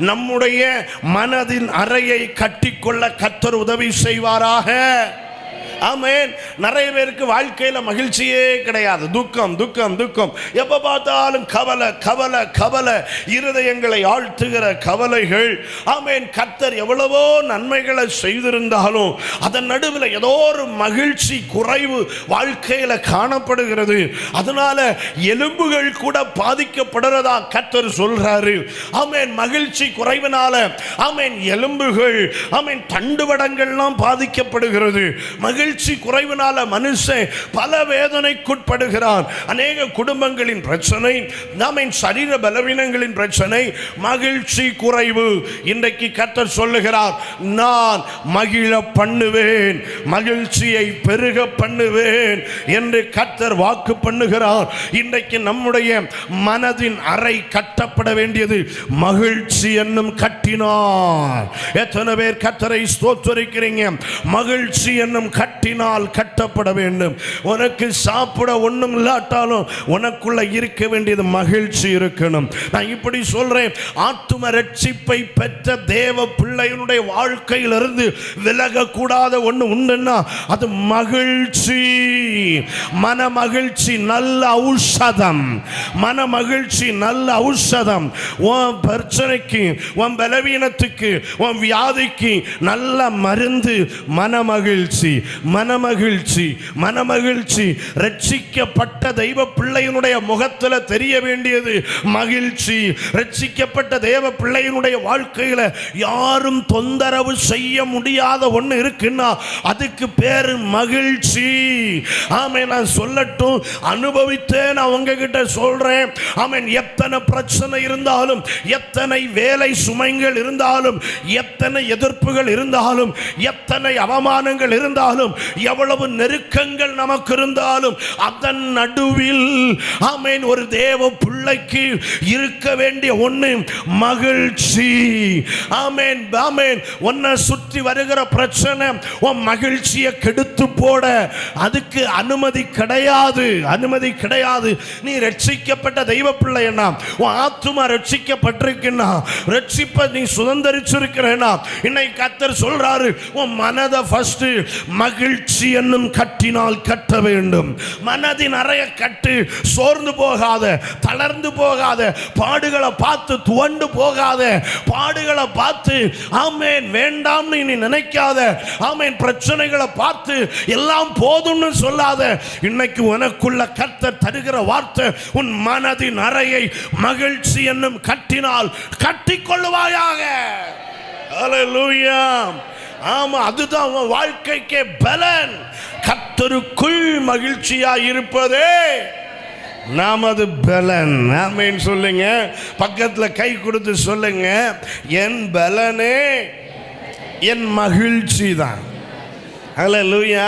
[SPEAKER 2] நம்முடைய மனதின் அறையை கட்டிக்கொள்ள கர்த்தர் உதவி செய்வாராக. ஆமென். நிறைய பேருக்கு வாழ்க்கையில மகிழ்ச்சியே கிடையாது. துக்கம் துக்கம் துக்கம், எப்ப பார்த்தாலும் கவலை கவலை கவலை, இருதயங்களை ஆழ்த்துகிற கவலைகள். ஆமென். கர்த்தர் எவ்வளவோ நன்மைகளை செய்திருந்தாலும் அதன் நடுவில் ஏதோ ஒரு மகிழ்ச்சி குறைவு வாழ்க்கையில காணப்படுகிறது. அதனால எலும்புகள் கூட பாதிக்கப்படுறதா கர்த்தர் சொல்றாரு. ஆமென். மகிழ்ச்சி குறைவினால, ஆமென், எலும்புகள், ஆமென், தண்டுவடங்கள்லாம் பாதிக்கப்படுகிறது. மகிழ்ச்சி குறைவினால மனுஷன் பல வேதனைக்குட்படுகிறான். அநேக குடும்பங்களின் பிரச்சனை, நாமின் சரீர பலவீனங்களின் பிரச்சனை, மகிழ்ச்சி குறைவு. இன்றைக்கு கர்த்தர் சொல்லுகிறார், நான் மகிழ பண்ணுவேன், மகிழ்ச்சியை பெருக பண்ணுவேன் என்று கர்த்தர் வாக்கு பண்ணுகிறார். இன்றைக்கு நம்முடைய மனதின் அறை கட்டப்பட வேண்டியது மகிழ்ச்சி என்னும் கட்டினார். எத்தனை பேர் கர்த்தரை ஸ்தோத்திரிக்கிறீங்க? மகிழ்ச்சி என்னும் கட்டினால் கட்டப்பட வேண்டும். உனக்கு சாப்பிட ஒண்ணும் இல்லாட்டாலும் உனக்குள்ள இருக்க வேண்டியது மகிழ்ச்சி இருக்கணும். நான் இப்படி சொல்றேன், ஆத்தும ரட்சிப்பை பெற்ற தேவ பிள்ளையினுடைய வாழ்க்கையிலிருந்து விலகக்கூடாத ஒண்ணு உண்டுன்னா அது மகிழ்ச்சி. மன மகிழ்ச்சி நல்ல ஔஷதம். மன மகிழ்ச்சி நல்ல ஔஷதம். உன் பிரச்சனைக்கு, உன் பலவீனத்துக்கு, உன் வியாதிக்கு நல்ல மருந்து மனமகிழ்ச்சி. மனமகிழ்ச்சி, மனமகிழ்ச்சி. ரட்சிக்கப்பட்ட தெய்வ பிள்ளையினுடைய முகத்தில் தெரிய வேண்டியது மகிழ்ச்சி. ரட்சிக்கப்பட்ட தேவ பிள்ளையினுடைய வாழ்க்கையில் யாரும் தொந்தரவு செய்ய முடியாத ஒன்று இருக்குன்னா அதுக்கு பேரு மகிழ்ச்சி. ஆமென். நான் சொல்லட்டும், அனுபவித்தேன், நான் உங்ககிட்ட சொல்றேன். ஆமென். எத்தனை பிரச்சனை இருந்தாலும், எத்தனை வேலை சுமைகள் இருந்தாலும், எத்தனை எதிர்ப்புகள் இருந்தாலும், எத்தனை அவமானங்கள் இருந்தாலும், எவ்வளவு நெருக்கங்கள் நமக்கு இருந்தாலும், அதன் நடுவில் ஆமென் ஒரு தேவ பிள்ளைக்கு இருக்க வேண்டிய ஒன்று மகிழ்ச்சி. ஆமென். ஆமென். உன்னை சுற்றி வருகிற பிரச்சனை உன் மகிழ்ச்சியை கெடுத்து போட அதுக்கு
[SPEAKER 1] அனுமதி கிடையாது, அனுமதி கிடையாது. நீ ரட்சிக்கப்பட்ட தெய்வ பிள்ளை என்ன, உன் ஆத்துமா ரட்சிக்கப்பட்டிருக்குன்னா, ரட்சிப்பை நீ சுதந்தரிச்சிருக்கிறேன்னா, இன்னைக்கு கர்த்தர் சொல்றாரு, உன் மனதை ஃபர்ஸ்ட் மகிழ்ச்சி என்னும் கட்டினால் கட்ட வேண்டும். மனதின் அறைய கட்டு. சோர்ந்து போகாத, தளர்ந்து போகாத, பாடுகளை பார்த்து துவண்டு போகாத, பாடுகளை பார்த்து ஆமென் வேண்டாம்னு நீ நினைக்காத, ஆமென் பிரச்சனைகளை பார்த்து எல்லாம் போதும்னு சொல்லாத. இன்னைக்கு உனக்குள்ள கர்த்தர் தருகிற வார்த்தை, உன் மனதின் அறையை மகிழ்ச்சி என்னும் கட்டினால் கட்டிக்கொள்வாயாக. ஹல்லேலூயா. ஆமா, அதுதான் உன் வாழ்க்கைக்கே பலன். கர்த்தருக்குள் மகிழ்ச்சியா இருப்பதே நமது பலன். ஆமென் சொல்லுங்க. பக்கத்துல கை கொடுத்து சொல்லுங்க, என் பலனே என் மகிழ்ச்சி தான். ஹல்லேலூயா.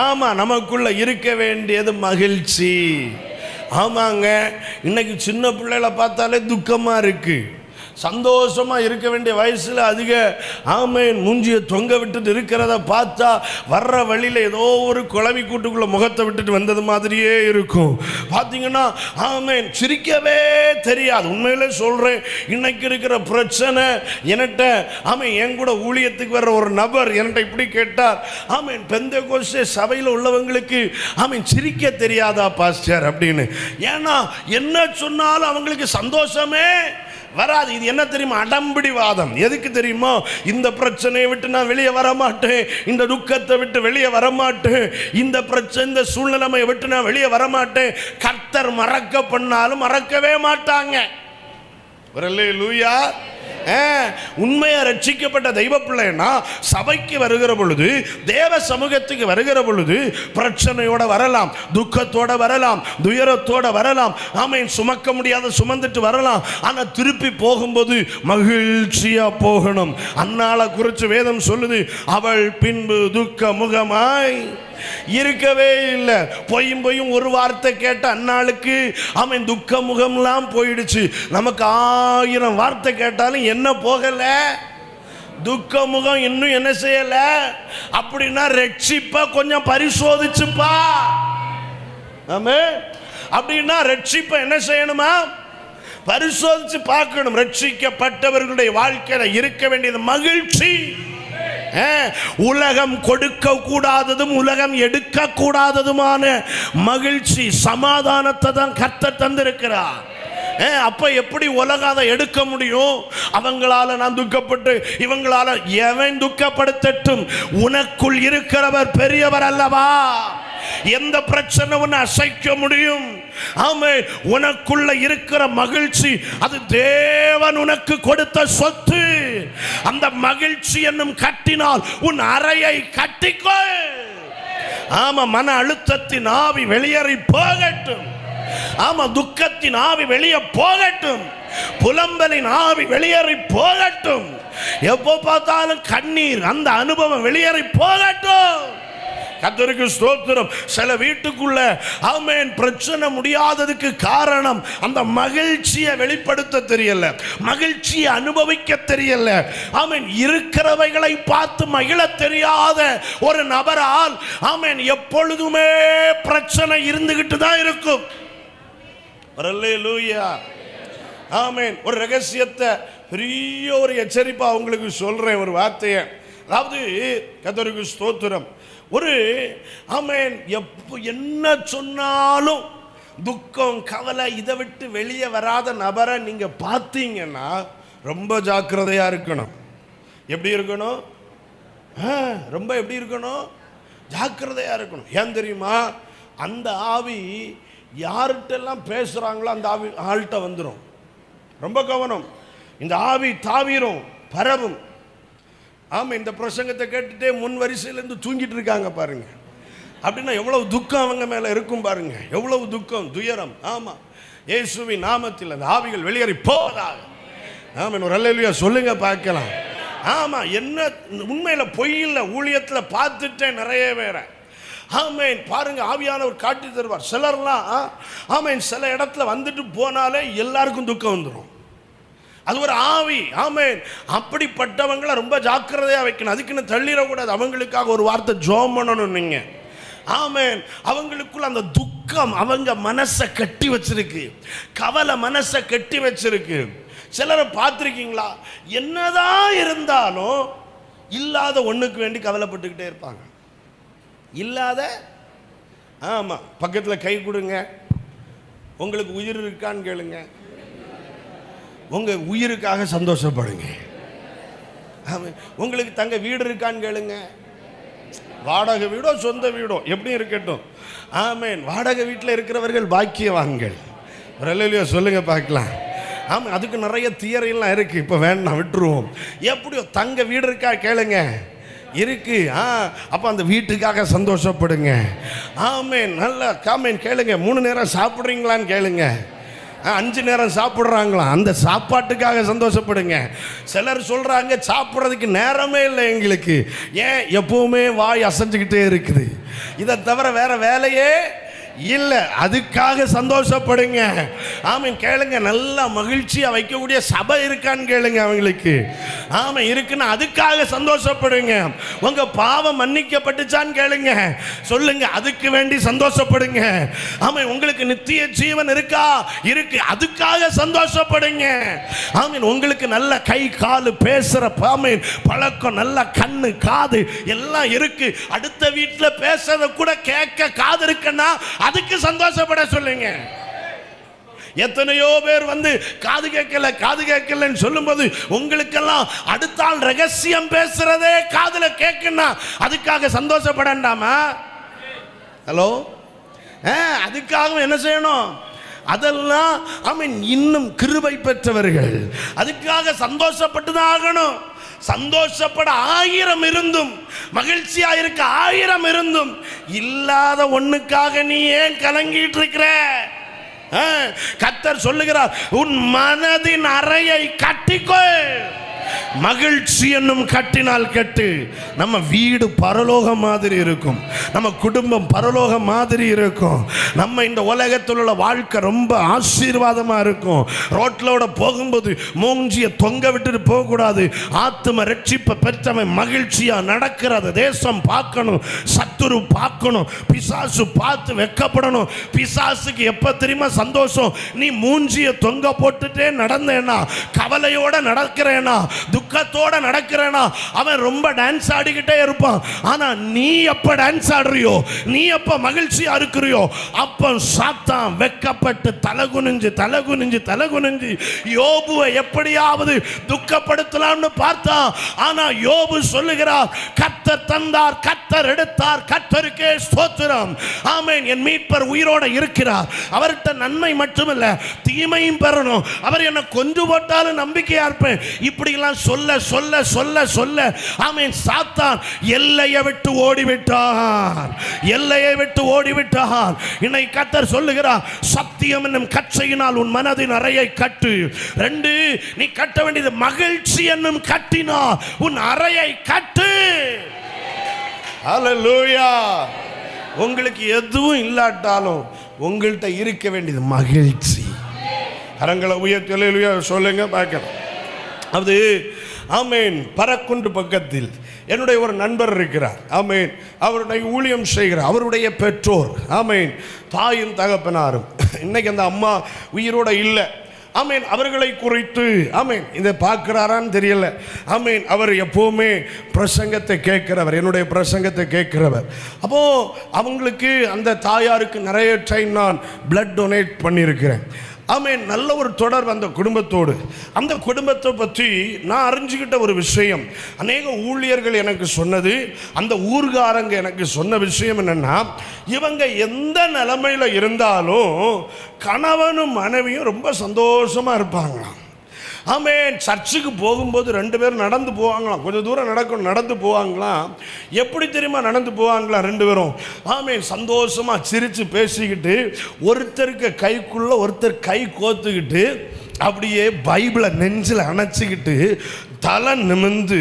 [SPEAKER 1] ஆமா, நமக்குள்ள இருக்க வேண்டியது மகிழ்ச்சி. ஆமாங்க, இன்னைக்கு சின்ன பிள்ளைகளை பார்த்தாலே துக்கமா இருக்கு. சந்தோஷமா இருக்க வேண்டிய வயசுல அதிக ஆமென் மூஞ்சியை தொங்க விட்டுட்டு இருக்கிறத பார்த்தா வர்ற வழியில ஏதோ ஒரு குழவி கூட்டுக்குள்ள முகத்தை விட்டுட்டு வந்தது மாதிரியே இருக்கும். பார்த்தீங்கன்னா ஆமென் சிரிக்கவே தெரியாது. உண்மையிலே சொல்றேன், இன்னைக்கு இருக்கிற பிரச்சனை என்கிட்ட ஆமென் என் கூட ஊழியத்துக்கு வர்ற ஒரு நபர் என்கிட்ட இப்படி கேட்டார், ஆமென் பெந்தேகோஸ்தே சபையில் உள்ளவங்களுக்கு ஆமென் சிரிக்க தெரியாதா பாஸ்டர் அப்படின்னு. ஏன்னா என்ன சொன்னாலும் அவங்களுக்கு சந்தோஷமே வராது. இது என்ன தெரியுமா, அடம்பிடிவாதம். எதுக்கு தெரியுமா, இந்த பிரச்சனையை விட்டு நான் வெளியே வர மாட்டேன், இந்த துக்கத்தை விட்டு வெளியே வர மாட்டேன், இந்த பிரச்சனை இந்த சூழ்நிலையை விட்டு நான் வெளியே வர மாட்டேன். கர்த்தர் மறக்க பண்ணாலும் மறக்கவே மாட்டாங்க. அல்லேலூயா. உண்மையா ரட்சிக்கப்பட்ட தெய்வ பிள்ளைன்னா சபைக்கு வருகிற பொழுது, தேவ சமூகத்துக்கு வருகிற பொழுது பிரச்சனையோட வரலாம், துக்கத்தோட வரலாம், துயரத்தோட வரலாம், ஆமென் சுமக்க முடியாத சுமந்துட்டு வரலாம். ஆனா திருப்பி போகும்போது மகிழ்ச்சியா போகணும். அன்னாளை குறித்து வேதம் சொல்லுது, அவள் பின்பு துக்க முகமாய் இருக்கவே இல்லை. பொய்யும் ஒரு வார்த்தை கேட்ட அன்னாளுக்கு அவன் துக்க முகம்லாம் போயிடுச்சு. நமக்கு 1000 வார்த்தை கேட்டாலும் என்ன போகல, துக்க முகம் இன்னும் என்ன செய்யல. அப்படின்னா ரட்சிப்ப கொஞ்சம் பரிசோதிச்சுப்பா. ஆமென். அப்படின்னா ரட்சிப்ப என்ன செய்யணுமா, பரிசோதிச்சு பார்க்கணும். ரட்சிக்கப்பட்டவர்களுடைய வாழ்க்கையில இருக்க வேண்டியது மகிழ்ச்சி. உலகம் கொடுக்க கூடாததும் உலகம் எடுக்க கூடாததுமான மகிழ்ச்சி, சமாதானத்தை தான் கர்த்தர் தந்திருக்கிறார். அப்ப எப்படி உலகம் அதை எடுக்க முடியும்? அவங்களால நான் துக்கப்பட்டு, இவங்களால எவன் துக்கப்படுத்தட்டும், உனக்குள் இருக்கிறவர் பெரியவர் அல்லவா? எந்த பிரச்சனை உன்னை அசைக்க முடியும்? ஆமென். உனக்குள்ள இருக்கிற மகிழ்ச்சி அது தேவன் உனக்கு கொடுத்த சொத்து. அந்த மகிழ்ச்சி என்னும் கட்டினால் உன் அறையை கட்டிக்கொள். ஆமா, மன அழுத்தத்தின் ஆவி வெளியேறி போகட்டும். ஆமா, துக்கத்தின் ஆவி வெளியே போகட்டும். புலம்பலின் ஆவி வெளியேறி போகட்டும். எப்போ பார்த்தாலும் கண்ணீர், அந்த அனுபவம் வெளியேறி போகட்டும். கர்த்தருக்கு ஸ்தோத்திரம். சில வீட்டுக்குள்ள ஆமென் பிரச்சனை முடியாததுக்கு காரணம் அந்த மகிழ்ச்சியை வெளிப்படுத்த தெரியல, மகிழ்ச்சியை அனுபவிக்க தெரியல. ஆமென் இருக்கிறவைகளை பார்த்து மகிழ தெரியாத ஒரு நபரால் ஆமென் எப்பொழுதுமே பிரச்சனை இருந்துகிட்டு தான் இருக்கும். அல்லேலூயா. ஆமென். ஒரு ரகசியத்தை பெரிய ஒரு எச்சரிப்பா உங்களுக்கு சொல்றேன், ஒரு வார்த்தையை. அதாவது கர்த்தருக்கு ஸ்தோத்திரம், ஒரு ஆமென் எப்போ என்ன சொன்னாலும் துக்கம் கவலை இதை விட்டு வெளியே வராத நபரை நீங்க பார்த்தீங்கன்னா ரொம்ப ஜாக்கிரதையா இருக்கணும். எப்படி இருக்கணும்? ரொம்ப எப்படி இருக்கணும்? ஜாக்கிரதையா இருக்கணும். ஏன் தெரியுமா? அந்த ஆவி யார்கிட்டெல்லாம் பேசுறாங்களோ அந்த ஆவி ஆள்கிட்ட வந்துடும். ரொம்ப கவனம். இந்த ஆவி தாவீரும் பரவும். ஆமாம், இந்த பிரசங்கத்தை கேட்டுட்டே முன் வரிசையிலேருந்து தூங்கிட்டு இருக்காங்க பாருங்க. அப்படின்னா எவ்வளவு துக்கம் அவங்க மேலே இருக்கும் பாருங்க, எவ்வளவு துக்கம் துயரம். ஆமாம், இயேசுவின் நாமத்தில் அந்த ஆவிகள் வெளியேறி போவதாக. ஆமாம், ஒரு அல்லேலூயா சொல்லுங்க பார்க்கலாம். ஆமாம், என்ன உண்மையில் பொய் இல்லை, ஊழியத்தில் பார்த்துட்டேன் நிறைய பேரை. ஆமேன். பாருங்க, ஆவியானவர் காட்டி தருவார். சிலர்லாம் ஆமேன் சில இடத்துல வந்துட்டு போனாலே எல்லாருக்கும் துக்கம் வந்துடும். அது ஒரு ஆவி. ஆமேன். அப்படிப்பட்டவங்களை ரொம்ப ஜாக்கிரதையா வைக்கணும். அதுக்குன்னு தள்ளிடக்கூடாது. அவங்களுக்காக ஒரு வார்த்தை ஜெபம் பண்ணணும். நீங்க ஆமென். அவங்களுக்குள்ள அந்த துக்கம் அவங்க மனசை கட்டி வச்சிருக்கு, கவலை மனசை கட்டி வச்சிருக்கு. சிலரை பார்த்துருக்கீங்களா, என்னதான் இருந்தாலும் இல்லாத ஒண்ணுக்கு வேண்டி கவலைப்பட்டுக்கிட்டே இருப்பாங்க. இல்லாத, ஆமா, பக்கத்தில் கை கொடுங்க, உங்களுக்கு உயிர் இருக்கான்னு கேளுங்க, உங்க உயிருக்காக சந்தோஷப்படுங்க. உங்களுக்கு தங்க வீடு இருக்கான்னு கேளுங்க, வாடகை வீடோ சொந்த வீடோ எப்படி இருக்கட்டும், ஆமேன். வாடகை வீட்டில் இருக்கிறவர்கள் பாக்கியவான்கள். அல்லேலூயா சொல்லுங்க பார்க்கலாம். ஆமாம், அதுக்கு நிறைய தியரியெல்லாம் இருக்கு, இப்போ வேண்டாம் விட்டுருவோம். எப்படியோ தங்க வீடு இருக்கா கேளுங்க, இருக்கு. அப்போ அந்த வீட்டுக்காக சந்தோஷப்படுங்க. ஆமேன். நல்லா காமேன் கேளுங்க. 3 நேரம் சாப்பிட்றீங்களான்னு கேளுங்க, 5 நேரம் சாப்பிட்றாங்களா, அந்த சாப்பாட்டுக்காக சந்தோஷப்படுங்க. சிலர் சொல்கிறாங்க சாப்பிட்றதுக்கு நேரமே இல்லை எங்களுக்கு. ஏன்? எப்பவுமே வாய் அசைஞ்சுக்கிட்டே இருக்குது, இதை தவிர வேற வேலையே இல்லை, அதுக்காக சந்தோஷப்படுங்க. ஆமாம் கேளுங்க. நல்லா மகிழ்ச்சியா வைக்கக்கூடிய சபை இருக்கான்னு கேளுங்க அவங்களுக்கு. ஆமா இருக்குன்னு அதுக்காக சந்தோஷப்படுங்க. உங்க பாவம் மன்னிக்கப்பட்டுச்சான்னு கேளுங்க, சொல்லுங்க, அதுக்கு வேண்டி சந்தோஷப்படுங்க. ஆமா உங்களுக்கு நித்திய ஜீவன் இருக்கா, இருக்கு, அதுக்காக சந்தோஷப்படுங்க. ஆமீன். உங்களுக்கு நல்ல கை கால் பேசுற பாமீன் பழக்கம், நல்ல கண்ணு காது எல்லாம் இருக்கு, அடுத்த வீட்டில் பேசுறத கூட கேட்க காது இருக்குன்னா அதுக்கு சந்தோஷப்பட சொல்லுங்க. எத்தனையோ பேர் வந்து காது கேட்கல காது கேட்கலன்னு சொல்லும்போது உங்களுக்கெல்லாம் அடுத்த ஆள் ரகசியம் பேசுறதே காதுல கேட்கணும்னா அதுக்காக சந்தோஷப்படாண்டாமா? ஹலோ, அதுக்காக என்ன செய்யணும்? அதெல்லாம் ஆமீன் இன்னும் கிருபை பெற்றவர்கள், அதுக்காக சந்தோஷப்பட்டு தான் ஆகணும். சந்தோஷப்பட 1000 இருந்தும், மகிழ்ச்சியா இருக்க 1000 இருந்தும், இல்லாத ஒண்ணுக்காக நீ ஏன் கலங்கிட்டு இருக்கிற? கர்த்தர் சொல்லுகிறார், உன் மனதின் அறையை கட்டிக்கொள். மகிழ்ச்சி என்னும் கட்டினால் கட்டு. நம்ம வீடு பரலோகம் மாதிரி இருக்கும், நம்ம குடும்பம் பரலோகம் மாதிரி இருக்கும், நம்ம இந்த உலகத்தில் உள்ள வாழ்க்கை ரொம்ப ஆசீர்வாதமா இருக்கும். ரோட்லோட போகும்போது மூஞ்சிய தொங்க விட்டுட்டு போகக்கூடாது. ஆத்தும ரட்சிப்பை பெற்றவன் மகிழ்ச்சியா நடக்கிறது தேசம் பார்க்கணும், சத்துரு பார்க்கணும், பிசாசு பார்த்து வெக்கப்படணும். பிசாசுக்கு எப்ப தெரியுமா சந்தோஷம்? நீ மூஞ்சிய தொங்க போட்டுட்டே நடந்தேன்னா, கவலையோட நடக்கிறேனா, துக்கத்தோட நடக்கிறேனா, அவன் ரொம்ப டான்ஸ் ஆடிக்கிட்டே இருப்பான். ஆனா நீ எப்ப டான்ஸ் ஆடுறியோ, நீ எப்ப மகிழ்ச்சியா இருக்கிறியோ, அப்ப சாத்தான் வெக்கப்பட்டு தலகுனிஞ்சு தலகுனிஞ்சு தலகுனிஞ்சு யோபுவை எப்படியாவது துக்கப்படுத்தலாம்னு பார்த்தான். ஆனா யோபு சொல்லுகிறார், கர்த்தர் தந்தார், கர்த்தர் எடுத்தார், கர்த்தருக்கே ஸ்தோத்திரம். ஆமென். என் மீட்பர் உயிரோட இருக்கிறார், அவர்கிட்ட நன்மை மட்டுமில்ல தீமையும் பெறணும். அவர் என்ன கொண்டு போட்டாலும் நம்பிக்கையா இருப்பேன். இப்படி சொல்ல சொல்ல சொல்ல சொல்ல ஆமென் சாத்தான் எல்லையை விட்டு ஓடிவிட்டான், எல்லையை விட்டு ஓடிவிட்டான். இன்னைக்கு கர்த்தர் சொல்லுகிறார், சத்தியம் என்னும் கச்சையினால் உன் மனதின் அறையை கட்டு. 2, நீ கட்ட வேண்டியது மகிழ்ச்சி என்னும் கட்டினால் உன் அறையை கட்டு. ஹல்லேலூயா. உங்களுக்கு எதுவும் இல்லாட்டாலும் உங்கள்கிட்ட இருக்க வேண்டியது மகிழ்ச்சி. கரங்களை உயர்த்தி ஹல்லேலூயா சொல்லுங்க பார்க்கலாம். அது ஆமேன். பரக்குண்டு பக்கத்தில் என்னுடைய ஒரு நண்பர் இருக்கிறார். ஆமேன். அவருடைய ஊழியம் செய்கிறார். அவருடைய பெற்றோர் ஆமேன் தாயும் தகப்பனாரும் இன்னைக்கு அந்த அம்மா உயிரோட இல்லை. ஆமேன். அவர்களை குறித்து ஆமேன் இதை பார்க்கிறாரான்னு தெரியல. ஆமேன். அவர் எப்போவுமே பிரசங்கத்தை கேட்கிறவர், என்னுடைய பிரசங்கத்தை கேட்கிறவர். அப்போ அவங்களுக்கு அந்த தாயாருக்கு நிறைய டைம் நான் பிளட் டொனேட் பண்ணியிருக்கிறேன். ஆமேன். நல்ல ஒரு தொடர்பு அந்த குடும்பத்தோடு. அந்த குடும்பத்தை பற்றி நான் அறிஞ்சுக்கிட்ட ஒரு விஷயம், அநேக ஊழியர்கள் எனக்கு சொன்னது, அந்த ஊர்காரங்க எனக்கு சொன்ன விஷயம் என்னன்னா, இவங்க எந்த நிலைமையில் இருந்தாலும் கணவனும் மனைவியும் ரொம்ப சந்தோஷமா இருப்பாங்களாம். ஆமேன். சர்ச்சுக்கு போகும்போது 2 பேரும் நடந்து போவாங்களாம், கொஞ்சம் தூரம் நடந்து போவாங்களாம். எப்படி தெரியுமா நடந்து போவாங்களாம் 2 பேரும்? ஆமேன். சந்தோஷமா சிரிச்சு பேசிக்கிட்டு, ஒருத்தருக்கு கைக்குள்ள ஒருத்தர் கை கோத்துக்கிட்டு, அப்படியே பைபிளை நெஞ்சில் அணைச்சிக்கிட்டு தலை நிமிந்து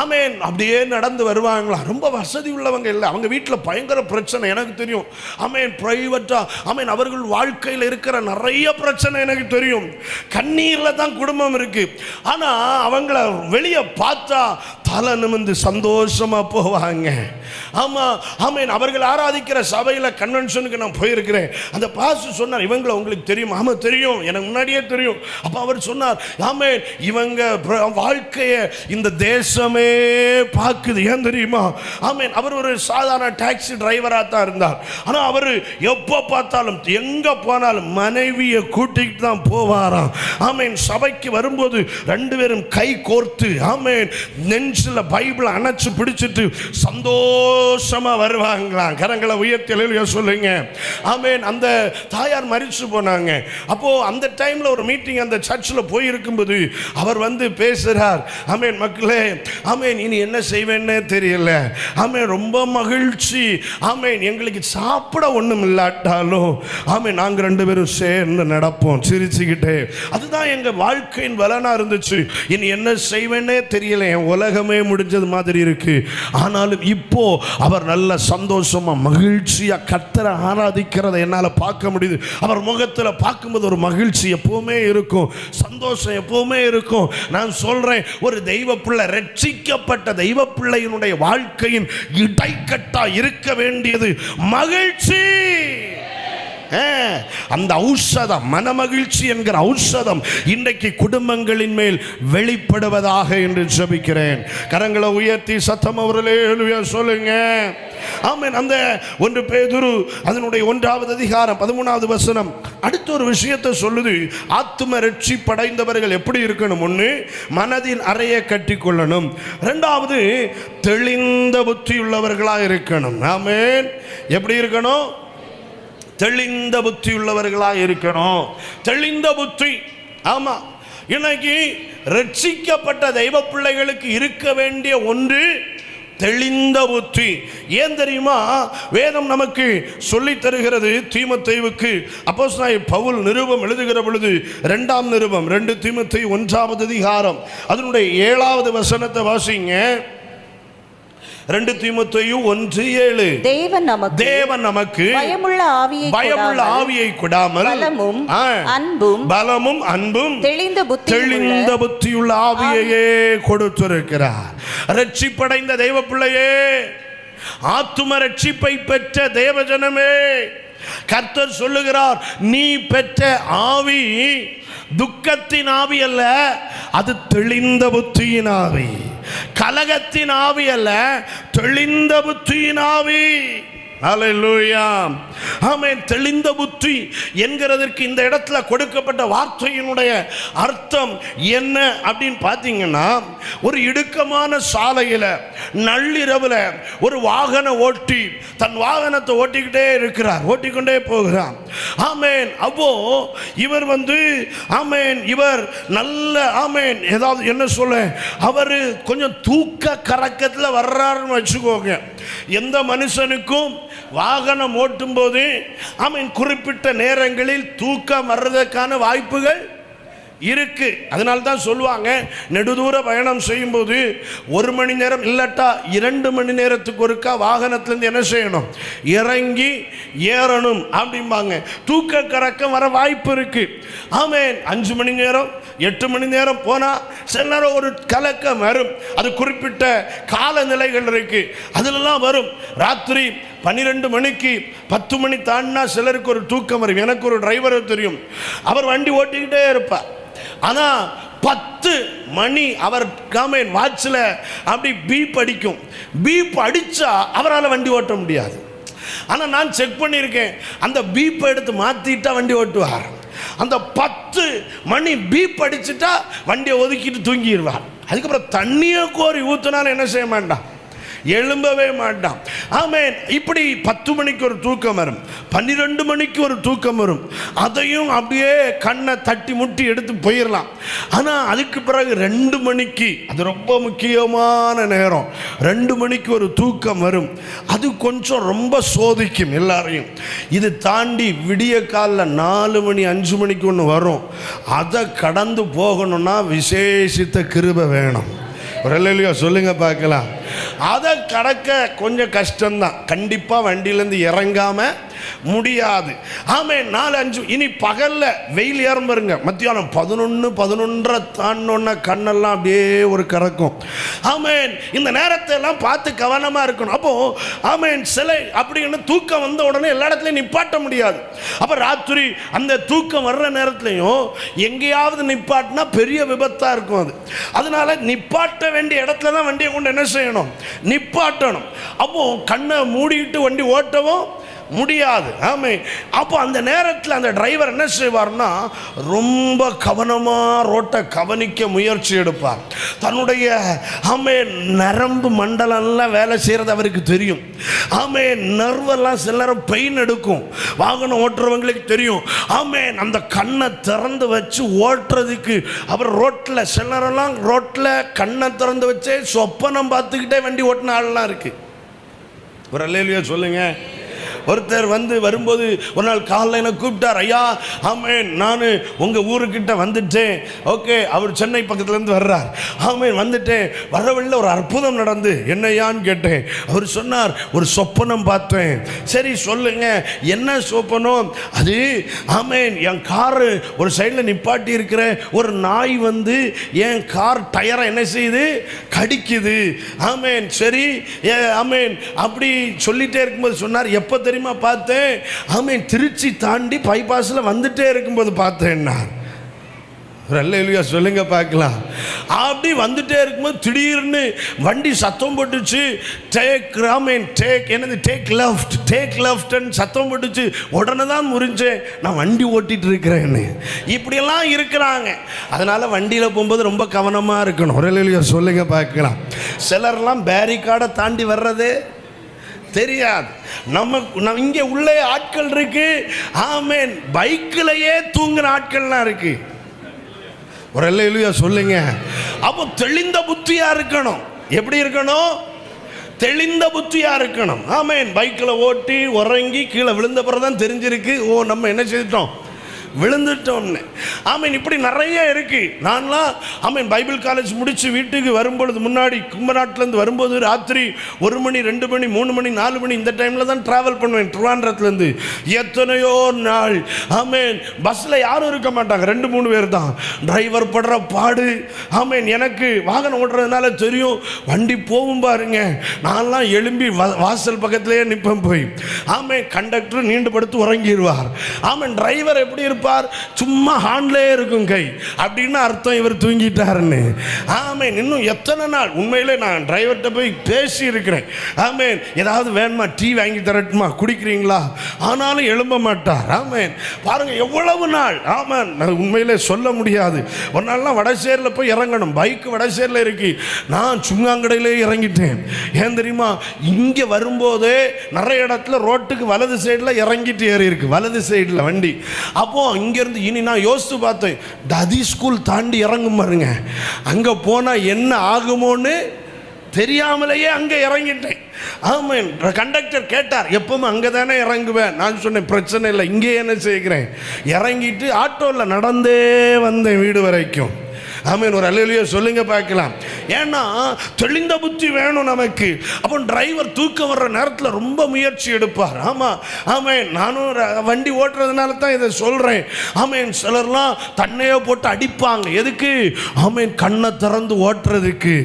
[SPEAKER 1] ஆமேன் அப்படியே நடந்து வருவாங்களா. ரொம்ப வசதி உள்ளவங்க இல்லை, அவங்க வீட்டில் பயங்கர பிரச்சனை எனக்கு தெரியும். ஆமேன். பிரைவேட்டா ஆமேன் அவர்கள் வாழ்க்கையில் இருக்கிற நிறைய பிரச்சனை எனக்கு தெரியும். கண்ணீரில் தான் குடும்பம் இருக்கு. ஆனால் அவங்கள வெளியே பார்த்தா தலை நிமிர்ந்து சந்தோஷமா போவாங்க. ஆமா ஆமேன். அவர்கள் ஆராதிக்கிற சபையில் கன்வென்ஷனுக்கு நான் போயிருக்கிறேன். அந்த பாஸ்டர் சொன்னார், இவங்களை உங்களுக்கு தெரியும்? ஆமா தெரியும், எனக்கு முன்னாடியே தெரியும். அப்ப அவர் சொன்னார், ஆமேன், இவங்க வாழ்க்கையை இந்த தேசமே பார்க்குது. ஏன் தெரியுமா? ஆமேன். அவர் ஒரு சாதாரண டாக்ஸி டிரைவராக தான் இருந்தார். ஆனால் அவர் எப்போ பார்த்தாலும் எங்கே போனாலும் மனைவியை கூட்டிகிட்டு தான் போவாராம். ஆமேன். சபைக்கு வரும்போது ரெண்டு பேரும் கை கோர்த்து, ஆமேன், நெஞ்சில் பைபிளை அணைச்சு பிடிச்சிட்டு சந்தோஷமா வருவாங்களாம். கரங்களை உயர்த்தி சொல்லுங்க. ஆமேன். அந்த தாயார் மரிச்சு போனாங்க. அப்போ அந்த டைம்ல ஒரு மீட்டிங் அந்த சர்ச்சில் போயிருக்கும்போது அவர் வந்து பேசுறார். ஆமேன். மக்களே, ஆமேன், இனி என்ன செய்வேன்னு தெரியல. ஆமேன், ரொம்ப மகிழ்ச்சி. ஆமேன், எங்களுக்கு சாப்பிட ஒண்ணும் இல்லாட்டாலும் ஆமேன், நாங்க ரெண்டு பேரும் சேர்ந்து நடப்போம் சிரிச்சுக்கிட்டே. அதுதான் எங்க வாழ்க்கையின் பலனா இருந்துச்சு. இனி என்ன செய்வேன்னே தெரியல, என் உலகமே முடிஞ்சது மாதிரி இருக்கு. ஆனாலும் இப்போ அவர் நல்ல சந்தோஷமா மகிழ்ச்சியா கர்த்தரை ஆராதிக்கிறதை என்னால பார்க்க முடியுது. அவர் முகத்துல பார்க்கும்போது ஒரு மகிழ்ச்சி எப்பவுமே இருக்கும், சந்தோஷம் எப்பவுமே இருக்கும். நான் சொல்றேன், ஒரு தெய்வ பிள்ளை, ரட்சிக்கப்பட்ட தெய்வ பிள்ளையினுடைய வாழ்க்கையின் இடைக்கட்டா இருக்க வேண்டியது மகிழ்ச்சி. அந்த ஔஷதம், மனமகிழ்ச்சி என்கிற ஔஷதம் இன்றைக்கு குடும்பங்களின் மேல் வெளிப்படுவதாக என்று ஜெபிக்கிறேன். கரங்களை உயர்த்தி சத்தம் அவர்களே சொல்லுங்க. ஆமென். அந்த 1 பேதுரு அதனுடைய 1வது அதிகாரம் 13வது வசனம் அடுத்த ஒரு விஷயத்தை சொல்லுது. ஆத்தும ரட்சிப்படைந்தவர்கள் எப்படி இருக்கணும்? ஒன்று, மனதின் அறையை கட்டிக்கொள்ளணும். 2வது, தெளிந்த புத்தி உள்ளவர்களாக இருக்கணும். ஆமென். எப்படி இருக்கணும்? தெளிந்த புத்தி உள்ளவர்களாக இருக்கணும். தெளிந்த புத்தி. ஆமா, இன்னைக்கு ரட்சிக்கப்பட்ட தெய்வ பிள்ளைகளுக்கு இருக்க வேண்டிய ஒன்று தெளிந்த புத்தி. ஏன் தெரியுமா? வேதம் நமக்கு சொல்லி தருகிறது. தீமோத்தேயுவுக்கு அப்போஸ்தலனாகிய பவுல் நிருபம் எழுதுகிற பொழுது 2ஆம் நிருபம் 2 தீமோத்தேயு 1வது அதிகாரம் அதனுடைய 7வது வசனத்தை வாசிங்க. 2 தீமோத்தேயு 1:7. தேவன் நமக்கு பயமுள்ள ஆவியை கொடாமல் பலமும் அன்பும் தெளிந்த புத்தியுள்ள ஆவியையே கொடுத்திருக்கிறார். ரட்சிப்படைந்த தெய்வ பிள்ளையே, ஆத்தும ரட்சிப்பை பெற்ற தேவஜனமே, கர்த்தர் சொல்லுகிறார், நீ பெற்ற ஆவி துக்கத்தின் ஆவி அல்ல, அது தெளிந்த புத்தியின் ஆவி. கலகத்தின் ஆவி அல்ல, தெளிந்த புத்தியின் ஆவி. ஹல்லேலூயா. ஆமென். தெளிந்த புத்தி என்கிறதற்கு இந்த இடத்துல கொடுக்கப்பட்ட வார்த்தையினுடைய அர்த்தம் என்ன அப்படின்னு பார்த்தீங்கன்னா, ஒரு இடுக்கமான சாலையில் நள்ளிரவில் ஒரு வாகன ஓட்டி தன் வாகனத்தை ஓட்டிக்கிட்டே இருக்கிறார், ஓட்டிக்கொண்டே போகிறார். ஆமென். அப்போ இவர் ஆமென், இவர் நல்ல ஆமென், ஏதாவது என்ன சொல்ல, அவர் கொஞ்சம் தூக்க கறக்கத்தில் வர்றாருன்னு வச்சுக்கோங்க. எந்த மனுஷனுக்கும் வாகனம் ஓட்டும் போது ஆமென் குறிப்பிட்ட நேரங்களில் தூக்கம் வர்றதுக்கான வாய்ப்புகள் இருக்கு. அதனால தான் சொல்லுவாங்க, நெடுதூர பயணம் செய்யும் போது 1 மணி நேரம் இல்லாட்டா 2 மணி நேரத்துக்கு ஒருக்கா வாகனத்திலிருந்து என்ன செய்யணும்? இறங்கி ஏறணும் அப்படிம்பாங்க. தூக்க கறக்கம் வர வாய்ப்பு இருக்கு. ஆமென். 5 மணி நேரம் 8 மணி நேரம் போனா சில நேரம் ஒரு கலக்கம் வரும். அது குறிப்பிட்ட காலநிலைகள் இருக்கு, அதுலலாம் வரும். ராத்திரி 12 மணிக்கு 10 மணி தாண்டினா சிலருக்கு ஒரு தூக்கம் வரும். எனக்கு ஒரு டிரைவரை தெரியும், அவர் வண்டி ஓட்டிக்கிட்டே இருப்பார். ஆனா 10 மணி அவர் காமென் வாட்சில் அப்படி பீப் அடிக்கும். பீப் அடிச்சா அவரால் வண்டி ஓட்ட முடியாது. ஆனால் நான் செக் பண்ணியிருக்கேன், அந்த பீப்பை எடுத்து மாற்றிட்டா வண்டி ஓட்டுவார். அந்த 10 மணி பீப் அடிச்சுட்டா வண்டியை ஒதுக்கிட்டு தூங்கிடுவார். அதுக்கப்புறம் தண்ணியை கோரி ஊற்றினாலும் என்ன செய்ய மாட்டான்? எழும்பவே மாட்டான். ஆமென். இப்படி 10 மணிக்கு ஒரு தூக்கம் வரும், 12 மணிக்கு ஒரு தூக்கம் வரும். அதையும் அப்படியே கண்ணை தட்டி முட்டி எடுத்து போயிடலாம். ஆனால் அதுக்கு பிறகு 2 மணிக்கு, அது ரொம்ப முக்கியமான நேரம், 2 மணிக்கு ஒரு தூக்கம் வரும். அது கொஞ்சம் ரொம்ப சோதிக்கும் எல்லாரையும். இது தாண்டி விடிய காலில் 4 மணி 5 மணிக்கு ஒன்று வரும். அதை கடந்து போகணும்னா விசேஷித்த கிருபை வேணும். ஒரு அல்லேலூயா சொல்லுங்க பார்க்கலாம். அதை கடக்க கொஞ்சம் கஷ்டம்தான். கண்டிப்பாக வண்டியிலேருந்து இறங்காமல் முடியாது. ஆமென். 4-5 இனி பகல்ல வெயில் ஏறும் பாருங்க, மத்தியானம் 11-11 தாண்டோன்னா கண்ணெல்லாம் அப்படியே ஒரு கறக்கும். ஆமென். இந்த நேரத்தை எல்லாம் பார்த்து கவனமா இருக்கணும். அப்போ ஆமென் சிலை அப்படின்னு தூக்கம் வந்த உடனே எல்லா இடத்துலையும் நிப்பாட்ட முடியாது. அப்ப ராத்திரி அந்த தூக்கம் வர்ற நேரத்திலையும் எங்கேயாவது நிப்பாட்டினா பெரிய விபத்தா இருக்கும். அதனால நிப்பாட்ட வேண்டிய இடத்துல தான் வண்டியை கொண்டு என்ன செய்யணும், நிப்பாட்டணும். அப்போ கண்ணை மூடிட்டு வண்டி ஓட்டவும் முடியாது. ஆமே. அப்போ அந்த நேரத்தில் அந்த டிரைவர் என்ன செய்வார்னா ரொம்ப கவனமாக ரோட்டை கவனிக்க முயற்சி எடுப்பார். தன்னுடைய ஆமே நரம்பு மண்டலம்லாம் வேலை செய்கிறது அவருக்கு தெரியும். ஆமே நர்வெல்லாம் சில நேரம் பெயின் எடுக்கும், வாகனம் ஓட்டுறவங்களுக்கு தெரியும். ஆமே அந்த கண்ணை திறந்து வச்சு ஓட்டுறதுக்கு அவர் ரோட்டில் சில நேரம்லாம் ரோட்டில் கண்ணை திறந்து வச்சே சொப்பனம் பார்த்துக்கிட்டே வண்டி ஓட்டின ஆள்லாம் இருக்கு. ஒரு அல்லேலூயா சொல்லுங்க. ஒருத்தர் வரும்போது ஒரு நாள் காலையில் என்ன கூப்பிட்டார், ஐயா ஆமேன் நான் உங்கள் ஊருக்கிட்ட வந்துட்டேன். ஓகே, அவர் சென்னை பக்கத்துலேருந்து வர்றார். ஆமேன் வந்துட்டேன், வர வழியில் ஒரு அற்புதம் நடந்து. என்னையான்னு கேட்டேன். அவர் சொன்னார், ஒரு சொப்பனம் பார்த்தேன். சரி சொல்லுங்க என்ன சொப்பனம்? அது ஆமேன் என் காரு ஒரு சைடில் நிப்பாட்டி இருக்கிற ஒரு நாய் என் கார் டயரை என்ன செய்யுது, கடிக்குது. ஆமேன் சரி ஆமேன் அப்படி சொல்லிட்டே இருக்கும்போது சொன்னார், எப்போ தெரியுமா பார்த்தேன்? ஆமேன் திருச்சி தாண்டி பைபாஸ்ல வந்துட்டே இருக்கும்போது பார்த்தேன். அல்லேலூயா சொல்லுங்க பார்க்கலாம். அப்படி வந்துட்டே இருக்கும்போது திடீர்னு வண்டி சத்தம் போட்டுச்சு. டேக் ஆமேன் டேக் என்னது டேக் லெஃப்ட்னு சத்தம் போட்டுச்சு. உடனே தான் முறிஞ்சேன், நான் வண்டி ஓட்டிட்டு இருக்கிறேன்னு. இப்படியெல்லாம் இருக்கிறாங்க. அதனால வண்டியில் போகும்போது ரொம்ப கவனமாக இருக்கணும். அல்லேலூயா சொல்லுங்க பார்க்கலாம். சிலர்லாம் பேரிகார்டை தாண்டி வர்றதே தெரியாது. நம்ம இங்கே உள்ளே ஆட்கள் இருக்கு. ஆமேன் பைக்கிலேயே தூங்குற ஆட்கள்லாம் இருக்கு. ஒரு அல்லேலூயா சொல்லுங்க. அப்போ தெளிந்த புத்தியா இருக்கணும். எப்படி இருக்கணும்? தெளிந்த புத்தியா இருக்கணும். ஆமேன் பைக்கில் ஓட்டி உறங்கி கீழே விழுந்த பிறகு தான் தெரிஞ்சிருக்கு, ஓ நம்ம என்ன செய்துட்டோம், விழுந்துட்டோம்னு. ஆமீன் இப்படி நிறைய இருக்கு. நான்லாம் ஆமீன் பைபிள் காலேஜ் முடிச்சு வீட்டுக்கு வரும்பொழுது முன்னாடி கும்பநாட்டிலேருந்து வரும்போது ராத்திரி 1 மணி 2 மணி 3 மணி 4 மணி இந்த டைமில் தான் ட்ராவல் பண்ணுவேன் திருவாண்டரத்துலேருந்து. எத்தனையோ நாள் ஆமீன் பஸ்ஸில் யாரும் இருக்க மாட்டாங்க, 2-3 பேர் தான். டிரைவர் படுற பாடு. ஆமீன் எனக்கு வாகனம் ஓட்டுறதுனால தெரியும். வண்டி போகும் பாருங்க, நான்லாம் எழும்பி வாசல் பக்கத்திலேயே நிற்பேன் போய். ஆமீன் கண்டக்டர் நீண்டு படுத்து உறங்கிடுவார். ஆமீன் டிரைவர் எப்படி இருப்பார், சும்மா ஹாண்ட்லேயே இருக்கும் கை, அப்படின்னு அர்த்தம் இவர் தூங்கிட்டாருன்னு. ஆமேன் இன்னும் எத்தனை நாள் உண்மையிலே நான் டிரைவர்கிட்ட போய் பேசி இருக்கிறேன். ஆமேன் ஏதாவது வேணுமா, டீ வாங்கி தரட்டுமா, குடிக்கிறீங்களா, ஆனாலும் எழும்ப மாட்டார். ஆமேன் பாருங்க எவ்வளவு நாள். ஆமேன் உண்மையிலே சொல்ல முடியாது. ஒரு நாள்லாம் வடசேரில் போய் இறங்கணும், பைக்கு வடசேரில் இருக்கு. நான் சுங்காங்கடையிலே இறங்கிட்டேன். ஏன் தெரியுமா, இங்கே வரும்போதே நிறைய இடத்துல ரோட்டுக்கு வலது சைடில் இறங்கிட்டு ஏறி இருக்கு, வலது சைடில் வண்டி. அப்போ இங்கிருந்து இனி நான் யோசித்து பார்த்தேன், ததி ஸ்கூல் தாண்டி இறங்கும் பாருங்க, அங்கே போனால் என்ன ஆகுமோன்னு தெரியாமலேயே அங்கே இறங்கிட்டேன். ஆமாம் கண்டக்டர் கேட்டார், எப்பவுமே அங்கே தானே இறங்குவேன். நான் சொன்னேன் பிரச்சனை இல்லை, இங்கே என்ன செய்கிறேன். இறங்கிட்டு ஆட்டோவில் நடந்தே வந்தேன் வீடு வரைக்கும். ஆமீன் ஒரு அல்லேலூயா சொல்லுங்க பார்க்கலாம். ஏன்னா தெளிந்த புத்தி வேணும் நமக்கு. அப்போ டிரைவர் தூக்கம் வர்ற நேரத்தில் ரொம்ப முயற்சி எடுப்பார். ஆமாம் ஆமேன் நானும் வண்டி ஓட்டுறதுனால தான் இதை சொல்கிறேன். ஆமேன் சிலர்லாம் தன்னையே போட்டு அடிப்பாங்க. எதுக்கு? ஆமேன் கண்ணை திறந்து ஓட்டுறதுக்கு.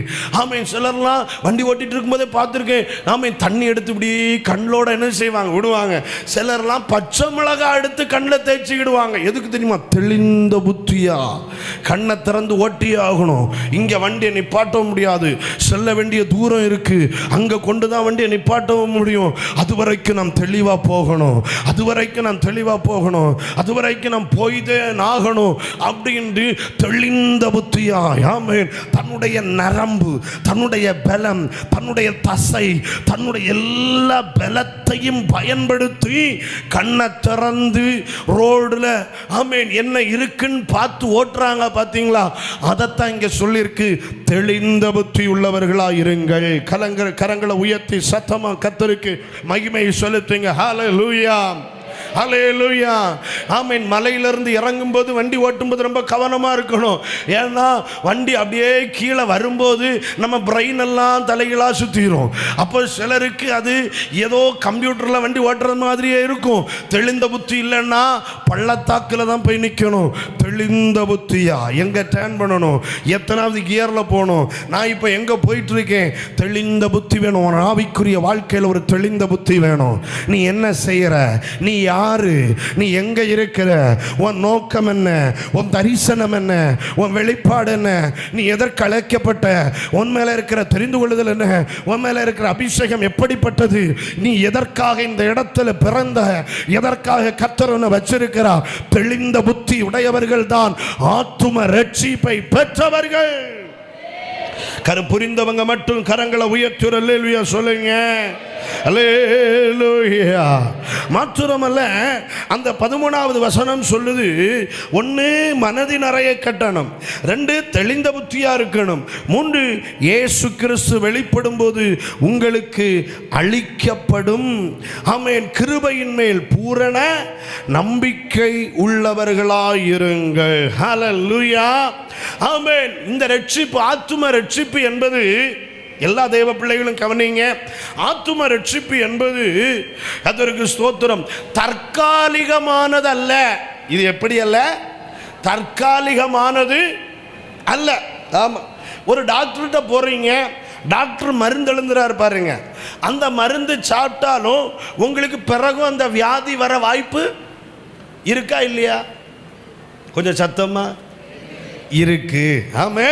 [SPEAKER 1] ஆமேன் சிலர்லாம் வண்டி ஓட்டிகிட்டு இருக்கும்போதே பார்த்துருக்கேன். ஆமேன் தண்ணி எடுத்து இப்படி கண்ணோட என்ன செய்வாங்க, விடுவாங்க. சிலர்லாம் பச்சை மிளகாய் எடுத்து கண்ணில் தேய்ச்சிக்கிடுவாங்க. எதுக்கு தெரியுமா? தெளிந்த புத்தியா கண்ணை திறந்து ஓட்டி ஆகணும். இங்கே வண்டியை நிப்பாட்டவும் முடியாது, செல்ல வேண்டிய தூரம் இருக்கு, அங்கே கொண்டு தான் வண்டியை நிப்பாட்டவும் முடியும். அது வரைக்கும் நாம் தெளிவாக போகணும், அது வரைக்கும் நாம் தெளிவாக போகணும், அது வரைக்கும் நாம் போய்தே ஆகணும் அப்படின்னு தெளிந்த புத்தியாய் ஆமென் தன்னுடைய நரம்பு, தன்னுடைய பலம், தன்னுடைய தசை, தன்னுடைய எல்லா பலத்தையும் பயன்படுத்தி கண்ணை திறந்து ரோடுல ஆமென் என்ன இருக்குன்னு பார்த்து ஓட்டுறாங்க. பார்த்தீங்களா? அதைத்தான் இங்க சொல்லியிருக்கு, தெளிந்த புத்தி உள்ளவர்களா இருங்கள். கரங்களை உயர்த்தி சத்தமா கர்த்தருக்கு மகிமை செலுத்துங்க. ஹல்லேலூயா ஹல்லேலூயா. ஆமென். மலையிலிருந்து இறங்கும்போது வண்டி ஓட்டும்போது ரொம்ப கவனமா இருக்கணும். ஏன்னா வண்டி அப்படியே கீழே வரும்போது நம்ம பிரெயின் எல்லாம் தலைகளா சுத்திரும். அப்போ சிலருக்கு அது ஏதோ கம்ப்யூட்டர்ல வண்டி ஓட்டுறது மாதிரியே இருக்கும். தெளிந்த புத்தி இல்லைன்னா பள்ளத்தாக்குல தான் போய் நிற்கணும். தெளிந்த புத்தியா எங்க டர்ன் பண்ணணும், எத்தனாவது கியர்ல போகணும், நான் இப்போ எங்க போயிட்டு இருக்கேன், தெளிந்த புத்தி வேணும். உன் ஆவிக்குரிய வாழ்க்கையில் ஒரு தெளிந்த புத்தி வேணும். நீ என்ன செய்யற, நீ யாரு, நீ எங்க இருக்கிற, உன் நோக்கம் என்ன, உன் தரிசனம் என்ன, உன் வெளிப்பாடு என்ன, நீ எதற்கு அழைக்கப்பட்ட, உன் மேல இருக்கிற தெரிந்து கொள்ளுதல் என்ன, உன் மேல இருக்கிற அபிஷேகம் எப்படிப்பட்டது, நீ எதற்காக இந்த இடத்துல பிறந்த, எதற்காக கர்த்தர் உன்னை வச்சிருக்கிறார். தெளிந்த புத்தி உடையவர்கள் தான் ஆத்தும ரட்சிப்பை பெற்றவர்கள். புரிந்தவங்க மட்டும் கரங்களை உயர்த்தி அல்லேலூயா சொல்லுங்க. அல்லேலூயா. மாத்திரமல்ல, அந்த 13வது வசனம் சொல்லுது, 1 மனதின் அறையை கட்டணும், 2 தெளிந்த புத்தியா இருக்கணும், 3 இயேசு கிறிஸ்து வெளிப்படும் போது உங்களுக்கு அளிக்கப்படும் ஆமென் கிருபையின் மேல் பூரண நம்பிக்கை உள்ளவர்களாயிருங்கள். ஹல்லேலூயா. ஆமென். இந்த ரட்சிப்பு, ஆத்தும ரட்சிப்பு என்பது எல்லா தேவ பிள்ளைகளும் கவனிங்க. ஆத்தும ரட்சிப்பு என்பது அதற்கு ஸ்தோத்திரம் தற்காலிகமானது அல்ல. இது எப்படி அல்ல? தற்காலிகமானது அல்ல. ஆமா, ஒரு டாக்டர்கிட்ட போறீங்க, டாக்டர் மருந்து எழுந்துறாரு பாருங்க, அந்த மருந்து சாப்பிட்டாலும் உங்களுக்கு பிறகும் அந்த வியாதி வர வாய்ப்பு இருக்கா இல்லையா? கொஞ்சம் சத்தமா இருக்கு. ஆமே.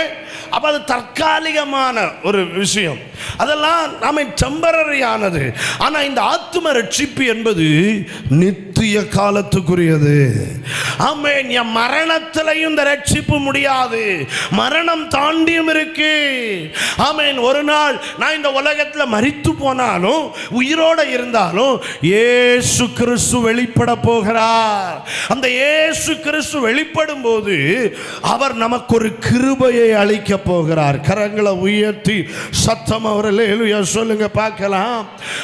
[SPEAKER 1] அப்ப அது தற்காலிகமான ஒரு விஷயம், அதெல்லாம் நாம டெம்பரரியானது. ஆனா இந்த ஆத்தும ரட்சிப்பு என்பது நித்திய காலத்துக்குரியது. ஆமென். என் மரணத்திலையும் இந்த ரட்சிப்பு முடியாது, மரணம் தாண்டியும் இருக்கு. ஆமென். ஒரு நாள் நான் இந்த உலகத்துல மரித்து போனாலும் உயிரோட இருந்தாலும் இயேசு கிறிஸ்து வெளிப்பட போகிறார். அந்த இயேசு கிறிஸ்து வெளிப்படும் போது அவர் நமக்கு ஒரு கிருபையை அளிக்க போகிறார். கரங்களை உயர்த்தி சத்தம் அவரே சொல்லுங்க பார்க்கலாம்.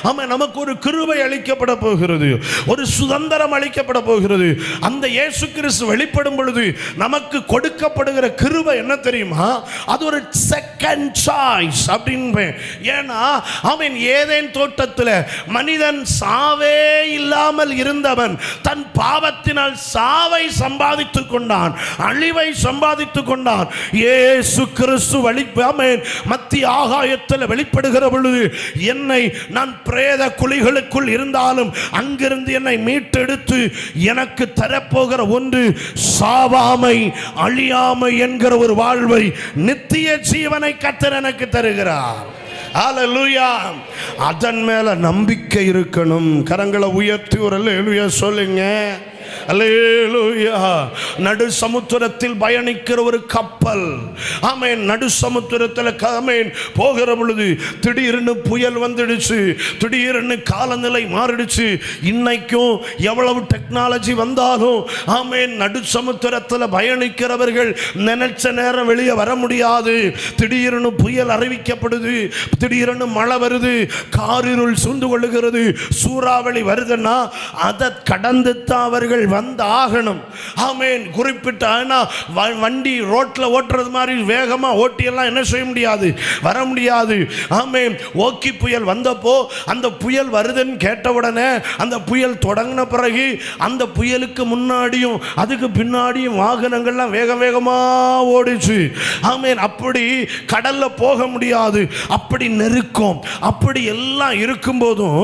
[SPEAKER 1] ஆமா, நமக்கு ஒரு கிருபை அளிக்கப்பட போகிறது, ஒரு சுதந்திரம் அளிக்கப்பட போகிறது. அந்த இயேசு கிறிஸ்து வெளிப்படும் பொழுது நமக்கு கொடுக்கப்படுகிற கிருபை என்ன தெரியுமா? அது ஒரு செகண்ட் சாய்ஸ் அப்படின்னு. ஏன்னா அவன் ஏதேன் தோட்டத்தில் மனிதன் சாவே இல்லாமல் இருந்தவன் தன் பாவத்தினால் சாவை சம்பாதித்துக் கொண்டான், அழிவை சம்பாதித்துக் கொண்டான். இயேசு கிறிஸ்து மத்திய ஆகாயத்தில் வெளிப்படுகிற பொழுது என்னை, நான் பிரேத குழிகளுக்குள் இருந்தாலும் அங்கிருந்து என்னை மீட்டெடுத்து எனக்கு தரப்போகிற ஒன்று சாவாமை, அழியாமை என்கிற ஒரு வாழ்வை, நித்திய ஜீவனை கர்த்தர் எனக்கு தருகிறார். ஹல்லேலூயா. அதன் மேல நம்பிக்கை இருக்கணும். கரங்களை உயர்த்தி ஒரு அல்லேலூயா சொல்லுங்க. அல்லேலூயா. நடு சமுத்திரத்தில் பயணிக்கிற ஒரு கப்பல், ஆமென், நடு சமுத்திரத்தில் ஆமென் போகிற பொழுது திடீர்னு புயல் வந்துடுச்சு, திடீர்னு காலநிலை மாறிடுச்சு. இன்னைக்கும் எவ்வளவு டெக்னாலஜி வந்தாலும் ஆமென் நடு சமுத்திரத்தில் பயணிக்கிறவர்கள் நினைச்ச நேரம் வெளியே வர முடியாது. திடீர்னு புயல் அறிவிக்கப்படுது, திடீர்னு மழை வருது, காரிருள் சூழ்ந்து கொள்ளுகிறது, சூறாவளி வருதுன்னா அதை கடந்து தான் அவர்கள் வந்தாகணும். ஆமென். குறிப்பிட்ட வண்டி ரோட்ல ஓட்டுறது மாதிரி வேகமா ஓட்டி எல்லாம் என்ன செய்ய முடியாது, வர முடியாது. ஆமென். ஓக்கி புயல் வந்தப்போ அந்த புயல் வருதுன்னு கேட்ட உடனே அந்த புயல் தொடங்கின பிறகு அந்த புயலுக்கு முன்னாடியும் அதுக்கு பின்னாடியும் வாகனங்கள்லாம் வேக வேகமா ஓடிச்சு. ஆமென். அப்படி கடல்ல போக முடியாது, அப்படி நெருக்கம், அப்படி எல்லாம் இருக்கும் போதும்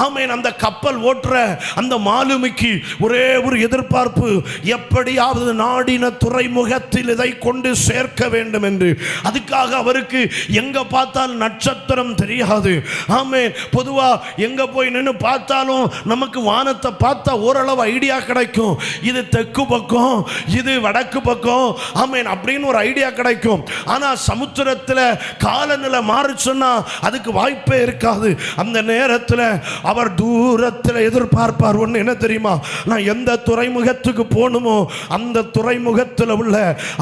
[SPEAKER 1] ஆமென் அந்த கப்பல் ஓட்டுற அந்த மாலுமிக்கு ஒரே ஒரு எதிர்பார்ப்பு, எப்படியாவது நாடின துறைமுகத்தில் இதை கொண்டு சேர்க்க வேண்டும் என்று. அதுக்காக அவருக்கு எங்க பார்த்தால் நட்சத்திரம் தெரியாது. ஆமென். பொதுவா எங்க போய் நின்று பார்த்தாலும் நமக்கு வானத்தை பார்த்தா ஓரளவு ஐடியா கிடைக்கும், இது தெற்கு பக்கம், இது வடக்கு பக்கம், ஆமென் அப்படின்னு ஒரு ஐடியா கிடைக்கும். ஆனா சமுத்திரத்தில் காலநிலை மாறுச்சுன்னா அதுக்கு வாய்ப்பே இருக்காது. அந்த நேரத்தில் அவர் தூரத்தில் எதிர்பார்ப்பார் ஒன்று, என்ன தெரியுமா? நான் எந்த துறைமுகத்துக்கு போகணுமோ அந்த துறைமுகத்தில் உள்ள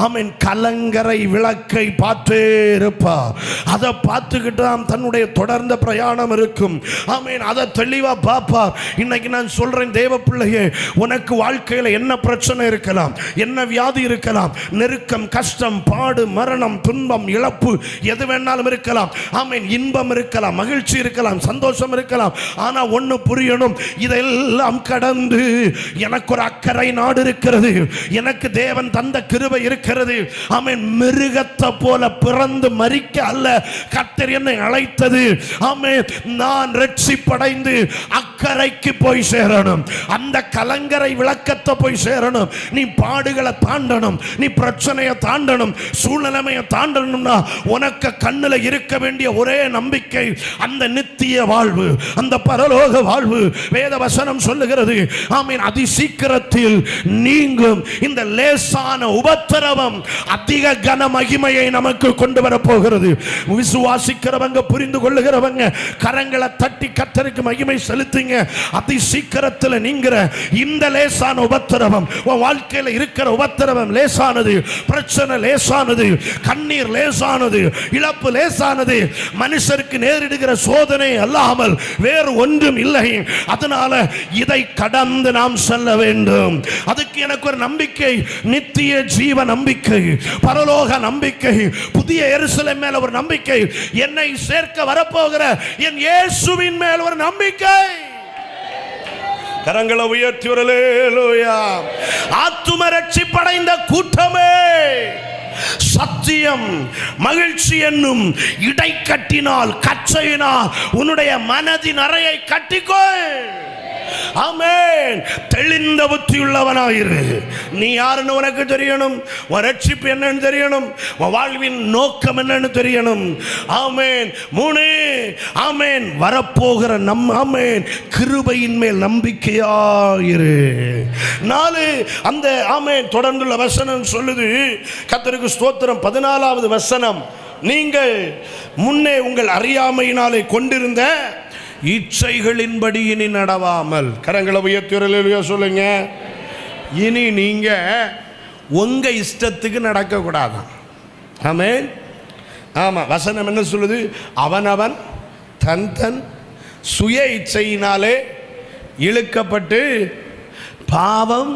[SPEAKER 1] ஆமென் கலங்கரை விளக்கை பார்த்தே இருப்பா. அதை பார்த்துக்கிட்டு தன்னுடைய தொடர்ந்த பிரயாணம் இருக்கும். ஆமென். அதை தெளிவா பாப்பா. இன்னைக்கு நான் சொல்றேன் தேவ பிள்ளையே, உனக்கு வாழ்க்கையில் என்ன பிரச்சனை இருக்கலாம், என்ன வியாதி இருக்கலாம், நெருக்கம், கஷ்டம், பாடு, மரணம், துன்பம், இழப்பு எது வேணாலும் இருக்கலாம். ஆமென். இன்பம் இருக்கலாம், மகிழ்ச்சி இருக்கலாம், சந்தோஷம் இருக்கலாம். ஆனா ஒண்ணு புரியணும், இதெல்லாம் கடந்து எனக்கு ஒரு அக்கறை நாடு இருக்கிறது, எனக்கு தேவன் தந்த கிருபை இருக்கிறது. ஆமென். மிருகத்தை போல பிறந்து மரிக்க அல்ல கர்த்தர் என்னை அழைத்தது. ஆமென். நான் ரட்சிப்படைந்து அக்கறைக்கு போய் சேரணும், அந்த கலங்கரை விளக்கத்தை போய் சேரணும். நீ பாடுகளை தாண்டணும், நீ பிரச்சனையை தாண்டணும், சூழ்நிலைமையை தாண்டணும்னா உனக்கு கண்ணுல இருக்க வேண்டிய ஒரே நம்பிக்கை அந்த நித்திய வாழ்வு, அந்த பரலோக வாழ்வு. வேத வசனம் சொல்லுகிறது, ஆமீன், அதி சீக்கிரத்தில் நீங்கும் இந்த லேசான உபத்திரவம் அதிக கன மகிமையை நமக்கு கொண்டு வர போகிறது. விசுவாசிக்கிறவங்க, புரிந்து கொள்ளுகிறவங்க கரங்களை தட்டி கர்த்தருக்கு மகிமை செலுத்துங்க. அதி சீக்கிரத்தில் நீங்கிற இந்த லேசான உபத்திரவம், உன் வாழ்க்கையில் இருக்கிற உபத்திரவம் லேசானது, பிரச்சனை லேசானது, கண்ணீர் லேசானது, இழப்பு லேசானது, மனுஷருக்கு நேரிடுகிற சோதனை அல்லாமல் வேறு ஒன்றும் இல்லை. அதனால இதை கடந்து நாம் செல்ல வேண்டும். அதுக்கு எனக்கு ஒரு நம்பிக்கை, நித்திய ஜீவ நம்பிக்கை, பரலோக நம்பிக்கை, புதிய எருசலேம் மேல ஒரு நம்பிக்கை, என்னை சேர்க்க வரப்போகிற என் இயேசுவின் மேல் ஒரு நம்பிக்கை. கரங்களை உயர்த்தி ஒரு அல்லேலூயா. ஆத்தும ரட்சிப்படைந்த கூட்டமே, சத்தியம் மகிழ்ச்சி என்னும் இடை கட்டினால், கச்சையினால் உன்னுடைய மனதின் அறையை கட்டிக்கொள். ஆமென். தெளிந்த புத்தி உள்ளவனாயிரு. நீ யாருன்னு உனக்கு தெரியணும், உன் ரட்சிப்பு என்னன்னு தெரியணும், உன் வாழ்வின் நோக்கம் என்னன்னு தெரியணும். ஆமென். 3, ஆமென், வரப்போகிற ஆமென் கிருபையின் மேல் நம்பிக்கையாயிரு. 4, அந்த ஆமென் தொடர்ந்துள்ள வசனம் சொல்லுது, கர்த்தருக்கு ஸ்தோத்திரம். 14வது வசனம், நீங்கள் முன்னே உங்கள் அறியாமையினாலே கொண்டிருந்த இச்சைகளின்படி இனி நடவாமல். கரங்களை உயர்த்தி சொல்லுங்க. இனி நீங்க உங்க இஷ்டத்துக்கு நடக்க கூடாதான். ஆமென். ஆமா, வசனம் என்ன சொல்லுது? அவனவன் தன் தன் சுய இச்சையினாலே இழுக்கப்பட்டு பாவம்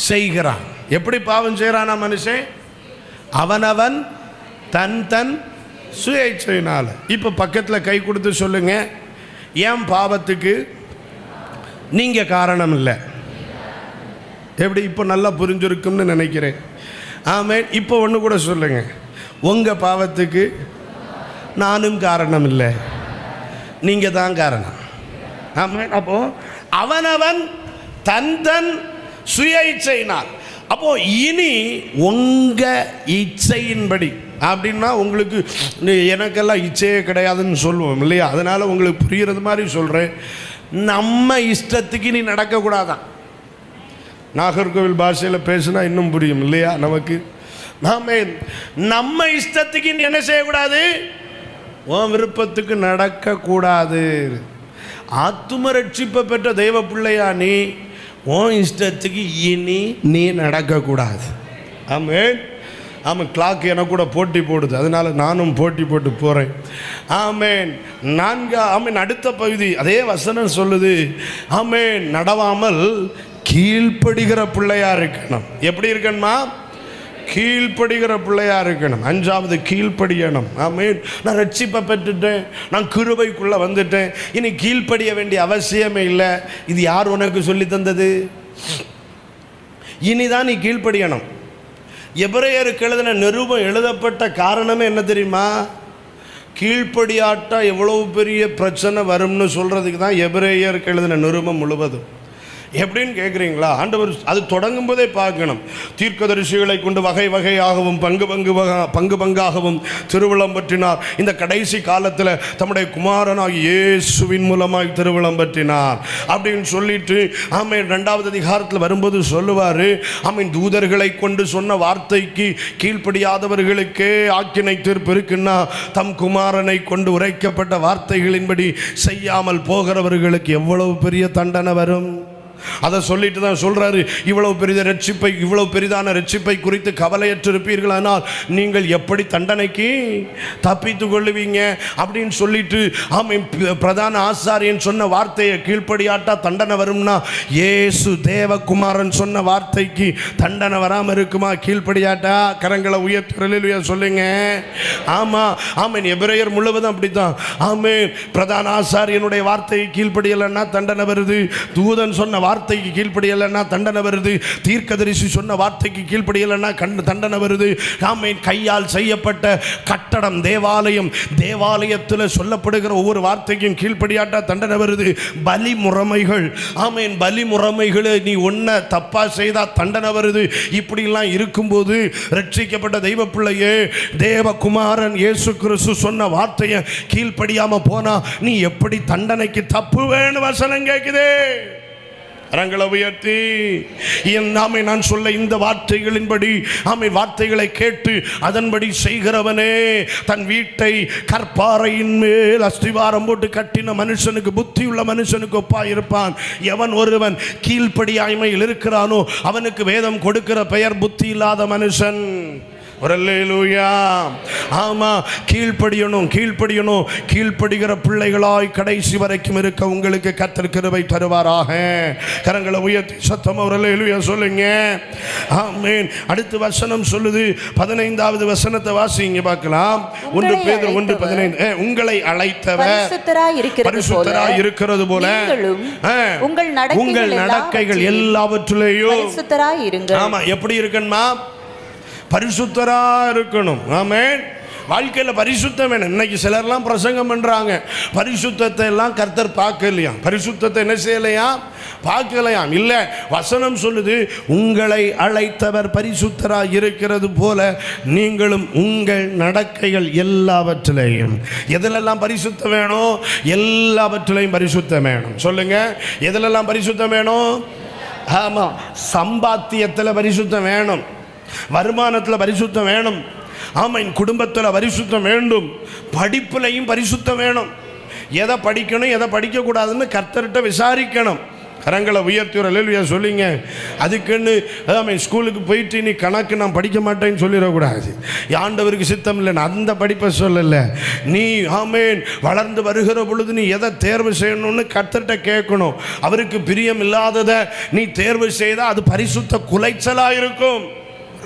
[SPEAKER 1] செய்கிறான். எப்படி பாவம் செய்கிறானா மனுஷன்? அவனவன் தன் தன் சுய இச்சையினால. இப்ப பக்கத்தில் கை கொடுத்து சொல்லுங்க, ஏன் பாவத்துக்கு நீங்க காரணம் இல்லை. எப்படி? இப்போ நல்லா புரிஞ்சிருக்கும்னு நினைக்கிறேன். ஆமென். இப்போ ஒன்று கூட சொல்லுங்க, உங்க பாவத்துக்கு நானும் காரணம் இல்லை, நீங்க தான் காரணம். ஆமென். அப்போ அவனவன் தன் தன் சுய இச்சையினால். அப்போ இனி உங்க இச்சையின்படி அப்படின்னா, உங்களுக்கு எனக்கெல்லாம் இச்சையே கிடையாதுன்னு சொல்லுவோம் இல்லையா? அதனால உங்களுக்கு புரிகிறது மாதிரி சொல்றேன். நம்ம இஷ்டத்துக்கு நீ நடக்கக்கூடாதான். நாகர்கோவில் பாஷையில் பேசுனா இன்னும் புரியும் இல்லையா நமக்கு? நம்ம இஷ்டத்துக்கு நீ என்ன செய்யக்கூடாது? உன் விருப்பத்துக்கு நடக்கக்கூடாது. ஆத்தும ரட்சிப்பை பெற்ற தெய்வ பிள்ளையா நீ, உன் இஷ்டத்துக்கு இனி நீ நடக்கக்கூடாது. ஆமென். ஆமாம், கிளாக் எனக்கு கூட போட்டி போடுது, அதனால நானும் போட்டி போட்டு போகிறேன். ஆமென். 4, ஆமென், அடுத்த பகுதி அதே வசனம் சொல்லுது, ஆமென், நடவாமல் கீழ்ப்படுகிற பிள்ளையா இருக்கணும். எப்படி இருக்கணுமா? கீழ்ப்படுகிற பிள்ளையா இருக்கணும். 5வது கீழ்ப்படியணும். ஆமென். நான் ரட்சிப்பை பெற்றுட்டேன், நான் கிருபைக்குள்ள வந்துட்டேன், இனி கீழ்ப்படிய வேண்டிய அவசியமே இல்லை. இது யார் உனக்கு சொல்லி தந்தது? இனிதான் நீ கீழ்ப்படியணும். எபிரேயருக்கு எழுதின நிருபம் எழுதப்பட்ட காரணமே என்ன தெரியுமா? கீழ்ப்படியாட்டா எவ்வளவு பெரிய பிரச்சனை வரும்னு சொல்றதுக்கு தான் எபிரேயருக்கு எழுதின நிருபம் முழுவதும். எப்படின்னு கேட்குறீங்களா? ஆண்டவர் அது தொடங்கும் போதே பார்க்கணும். தீர்க்கதரிசிகளை கொண்டு வகை வகையாகவும் பங்கு பங்காகவும் திருவிழம் பற்றினார். இந்த கடைசி காலத்தில் தம்முடைய குமாரனாகி இயேசுவின் மூலமாய் திருவிழம் பற்றினார் அப்படின்னு சொல்லிட்டு, ஆமென், 2வது அதிகாரத்தில் வரும்போது சொல்லுவார், ஆமென், தூதர்களை கொண்டு சொன்ன வார்த்தைக்கு கீழ்ப்படியாதவர்களுக்கே ஆக்கினை தீர்ப்பு இருக்குன்னா, தம் குமாரனை கொண்டு உரைக்கப்பட்ட வார்த்தைகளின்படி செய்யாமல் போகிறவர்களுக்கு எவ்வளவு பெரிய தண்டனை வரும். அதை சொல்லிட்டு தான் சொல்றாரு, இவ்வளவு பெரிய ரட்சிப்பை, இவ்வளவு பெரிதான ரட்சிப்பை குறித்து கவலையற்றிருப்பீர்களானால் நீங்கள் எப்படி தண்டனைக்கு தப்பித்துக் கொள்ளுவீங்க அப்படின்னு சொல்லிட்டு, ஆமென், பிரதான ஆசாரியன் சொன்ன வார்த்தையை கீழ்ப்படியாட்டா தண்டனை வரும்னா, இயேசு தேவகுமாரன் சொன்ன வார்த்தைக்கு தண்டனை வராம இருக்குமா கீழ்ப்படியாட்டா? கரங்களை உயர்த்தி சொல்லுங்க. ஆமா, ஆமென். எபிரேயர் முழுவதும் அப்படித்தான். ஆமென். பிரதான ஆசாரியனுடைய வார்த்தையை கீழ்ப்படியலைன்னா தண்டனை வருது, தூதன் சொன்ன வார்த்தைக்கு கீழ்ப்படியலைன்னா தண்டனை வருது, தீர்க்கதரிசி சொன்ன வார்த்தைக்கு கீழ்ப்படியலைன்னா தண்டனை வருது. ஆமென். கையால் செய்யப்பட்ட கட்டடம் தேவாலயம், தேவாலயத்தில் சொல்லப்படுகிற ஒவ்வொரு வார்த்தைக்கும் கீழ்ப்படியாட்டா தண்டனை வருது. பலி முறைமைகள், ஆமென், பலி முறைமைகளை நீ ஒன்ன தப்பா செய்தா தண்டனை வருது. இப்படிலாம் இருக்கும்போது ரட்சிக்கப்பட்ட தெய்வ பிள்ளையே, தேவகுமாரன் இயேசு கிறிஸ்து சொன்ன வார்த்தையை கீழ்ப்படியாம போனா நீ எப்படி தண்டனைக்கு தப்புவேன்னு வசனம் கேக்குதே. கரங்களை உயர்த்தி நாமே நான் சொல்ல இந்த வார்த்தைகளின்படி, ஆமென், வார்த்தைகளை கேட்டு அதன்படி செய்கிறவனே தன் வீட்டை கற்பாறையின் மேல் அஸ்திவாரம் போட்டு கட்டின மனுஷனுக்கு, புத்தி உள்ள மனுஷனுக்கு ஒப்பா இருப்பான். எவன் ஒருவன் கீழ்ப்படியாய்மையில் இருக்கிறானோ அவனுக்கு வேதம் கொடுக்கிற பெயர் புத்தி இல்லாத மனுஷன். அல்லேலூயா. ஆமா, கீழ்ப்படியணும், கீழ்ப்படியணும். கீழ்ப்படுகிற பிள்ளைகளாய் கடைசி வரைக்கும் இருக்க உங்களுக்கு கர்த்தர் கிருபை தருவாராக. கரங்களை உயர்த்தி சத்தமா ஒரு அல்லேலூயா சொல்லுங்க. ஆமென். அடுத்த வசனம் சொல்லுது, 15வது வசனத்தை வாசிங்க பார்க்கலாம். 1 பேதுரு 1:15. உங்களை அழைத்தவர் பரிசுத்தராய் இருக்கிறது போல உங்கள் நடக்கைகள் எல்லாவற்றிலேயும்
[SPEAKER 2] பரிசுத்தராய் இருங்கள்.
[SPEAKER 1] ஆமா, எப்படி இருக்கணுமா? பரிசுத்தரா இருக்கணும். ஆமென். வாழ்க்கையில் பரிசுத்தம் வேணும். இன்னைக்கு சிலர்லாம் பிரசங்கம் பண்றாங்க, பரிசுத்தத்தை எல்லாம் கர்த்தர் பார்க்கலையா, பரிசுத்தத்தை என்ன செய்யலையா, பார்க்கலையாம். இல்ல, வசனம் சொல்லுது, உங்களை அழைத்தவர் பரிசுத்தராய் இருக்கிறது போல நீங்களும் உங்கள் நடக்கைகள் எல்லாவற்றிலையும். எதிலெல்லாம் பரிசுத்தம் வேணும்? எல்லாவற்றிலையும் பரிசுத்தம் வேணும். சொல்லுங்க, எதிலெல்லாம் பரிசுத்தம் வேணும்? ஆமா, சம்பாத்தியத்தில் பரிசுத்தம் வேணும், வருமானத்தில் பரிசுத்தம் வேணும், ஆமாம், குடும்பத்தில் பரிசுத்தம் வேண்டும், படிப்புலையும் பரிசுத்தம் வேணும். எதை படிக்கணும் எதை படிக்கக்கூடாதுன்னு கர்த்தர்கிட்ட விசாரிக்கணும். கரங்களை உயர்த்தி ஒரு அல்லேலூயா சொல்லிங்க. அதுக்குன்னு ஆமென், ஸ்கூலுக்கு போயிட்டு நீ கணக்கு நான் படிக்க மாட்டேன்னு சொல்லிடக்கூடாது. ஆண்டவருக்கு சித்தம் இல்லைன்னு அந்த படிப்பை சொல்லலை. நீ ஆமென் வளர்ந்து வருகிற பொழுது நீ எதை தேர்வு செய்யணும்னு கர்த்தர்கிட்ட கேட்கணும். அவருக்கு பிரியம் இல்லாததை நீ தேர்வு செய்தால் அது பரிசுத்த குலைச்சலாக இருக்கும்.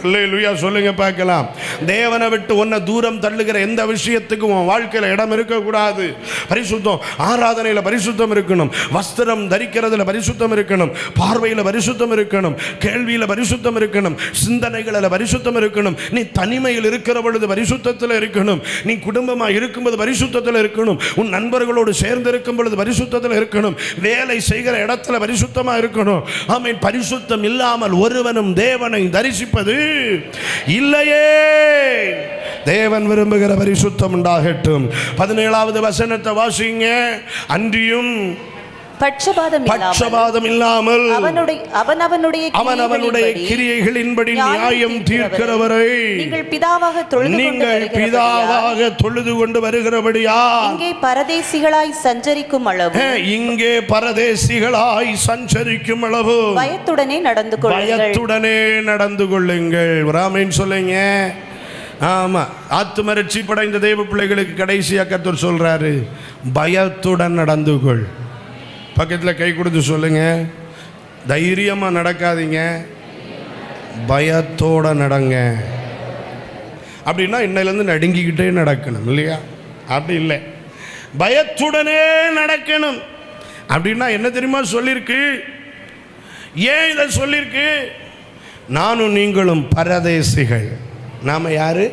[SPEAKER 1] அல்லேலூயா சொல்லுங்க பார்க்கலாம். தேவனை விட்டு உன்னை தூரம் தள்ளுகிற எந்த விஷயத்துக்கும் உன் வாழ்க்கையில் இடம் இருக்கக்கூடாது. பரிசுத்தம், ஆராதனையில் பரிசுத்தம் இருக்கணும், வஸ்திரம் தரிக்கிறதுல பரிசுத்தம் இருக்கணும், பார்வையில் பரிசுத்தம் இருக்கணும், கேள்வியில் பரிசுத்தம் இருக்கணும், சிந்தனைகளில் பரிசுத்தம் இருக்கணும். நீ தனிமையில் இருக்கிற பொழுது பரிசுத்தத்தில் இருக்கணும், நீ குடும்பமாக இருக்கும்போது பரிசுத்தத்தில் இருக்கணும், உன் நண்பர்களோடு சேர்ந்து இருக்கும் பொழுது பரிசுத்தத்தில் இருக்கணும், வேலை செய்கிற இடத்துல பரிசுத்தமாக இருக்கணும். ஆமென். பரிசுத்தம் இல்லாமல் ஒருவனும் தேவனை தரிசிப்பது இல்லையே. தேவன் விரும்புகிற பரிசுத்தம் உண்டாகட்டும். 17வது வசனத்தை வாசிங்க. அன்றியும் பட்சபாதம் இல்லாமல் அவனவனுடைய கிரியைகளின்படி நியாயம் தீர்க்கிறவரை நீங்கள் பிதாவாக தொழுது கொண்டு வருகிறபடியா
[SPEAKER 2] இங்கே பரதேசிகளாய் சஞ்சரிக்கும் அளவு பயத்துடனே
[SPEAKER 1] நடந்து கொள்ளுங்கள். ஆமென் சொல்லுங்க. ஆமா, ஆத்தும ரட்சிப்படைந்த தேவ பிள்ளைகளுக்கு கடைசியா கர்த்தர் சொல்றாரு, பயத்துடன் நடந்து கொள். பக்கத்தில் கை கொடுத்து சொல்லுங்க, தைரியமாக நடக்காதீங்க, பயத்தோட நடங்க. அப்படின்னா இன்னையிலேருந்து நடுங்கிக்கிட்டே நடக்கணும் இல்லையா? அப்படி இல்லை, பயத்துடனே நடக்கணும். அப்படின்னா என்ன தெரியுமா சொல்லியிருக்கு? ஏன் இதை சொல்லியிருக்கு? நானும் நீங்களும் பரதேசிகள். நாம் யாரு?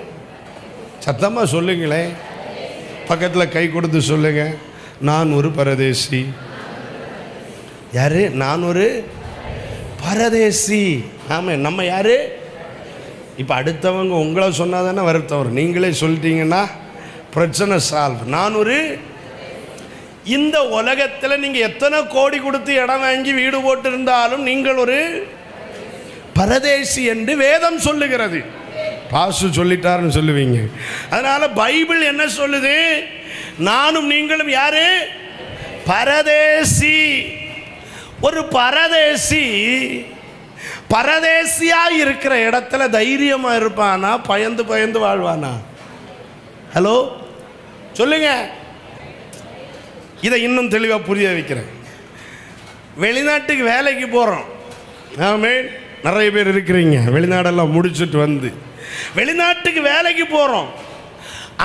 [SPEAKER 1] சத்தமாக சொல்லுங்களேன். பக்கத்தில் கை கொடுத்து சொல்லுங்க, நான் ஒரு பரதேசி. யாரு? நான் ஒரு பரதேசி. ஆமாம், நம்ம யாரு? இப்போ அடுத்தவங்க உங்களை சொன்னால் தானே வருத்தவர், நீங்களே சொல்லிட்டீங்கன்னா பிரச்சனை சால்வ். நான் ஒரு, இந்த உலகத்தில் நீங்கள் எத்தனை கோடி கொடுத்து இடம் வாங்கி வீடு போட்டு இருந்தாலும் நீங்கள் ஒரு பரதேசி என்று வேதம் சொல்லுகிறது. பாசு சொல்லிட்டாருன்னு சொல்லுவீங்க. அதனால பைபிள் என்ன சொல்லுது? நானும் நீங்களும் யாரு? பரதேசி. ஒரு பரதேசி பரதேசியா இருக்கிற இடத்துல தைரியமா இருப்பானா, பயந்து பயந்து வாழ்வானா? ஹலோ சொல்லுங்க. இதை இன்னும் தெளிவா புரிய வைக்கிறேன். வெளிநாட்டுக்கு வேலைக்கு போறோம். ஆமென். நிறைய பேர் இருக்கிறீங்க, வெளிநாடெல்லாம் முடிச்சுட்டு வந்து வெளிநாட்டுக்கு வேலைக்கு போறோம்.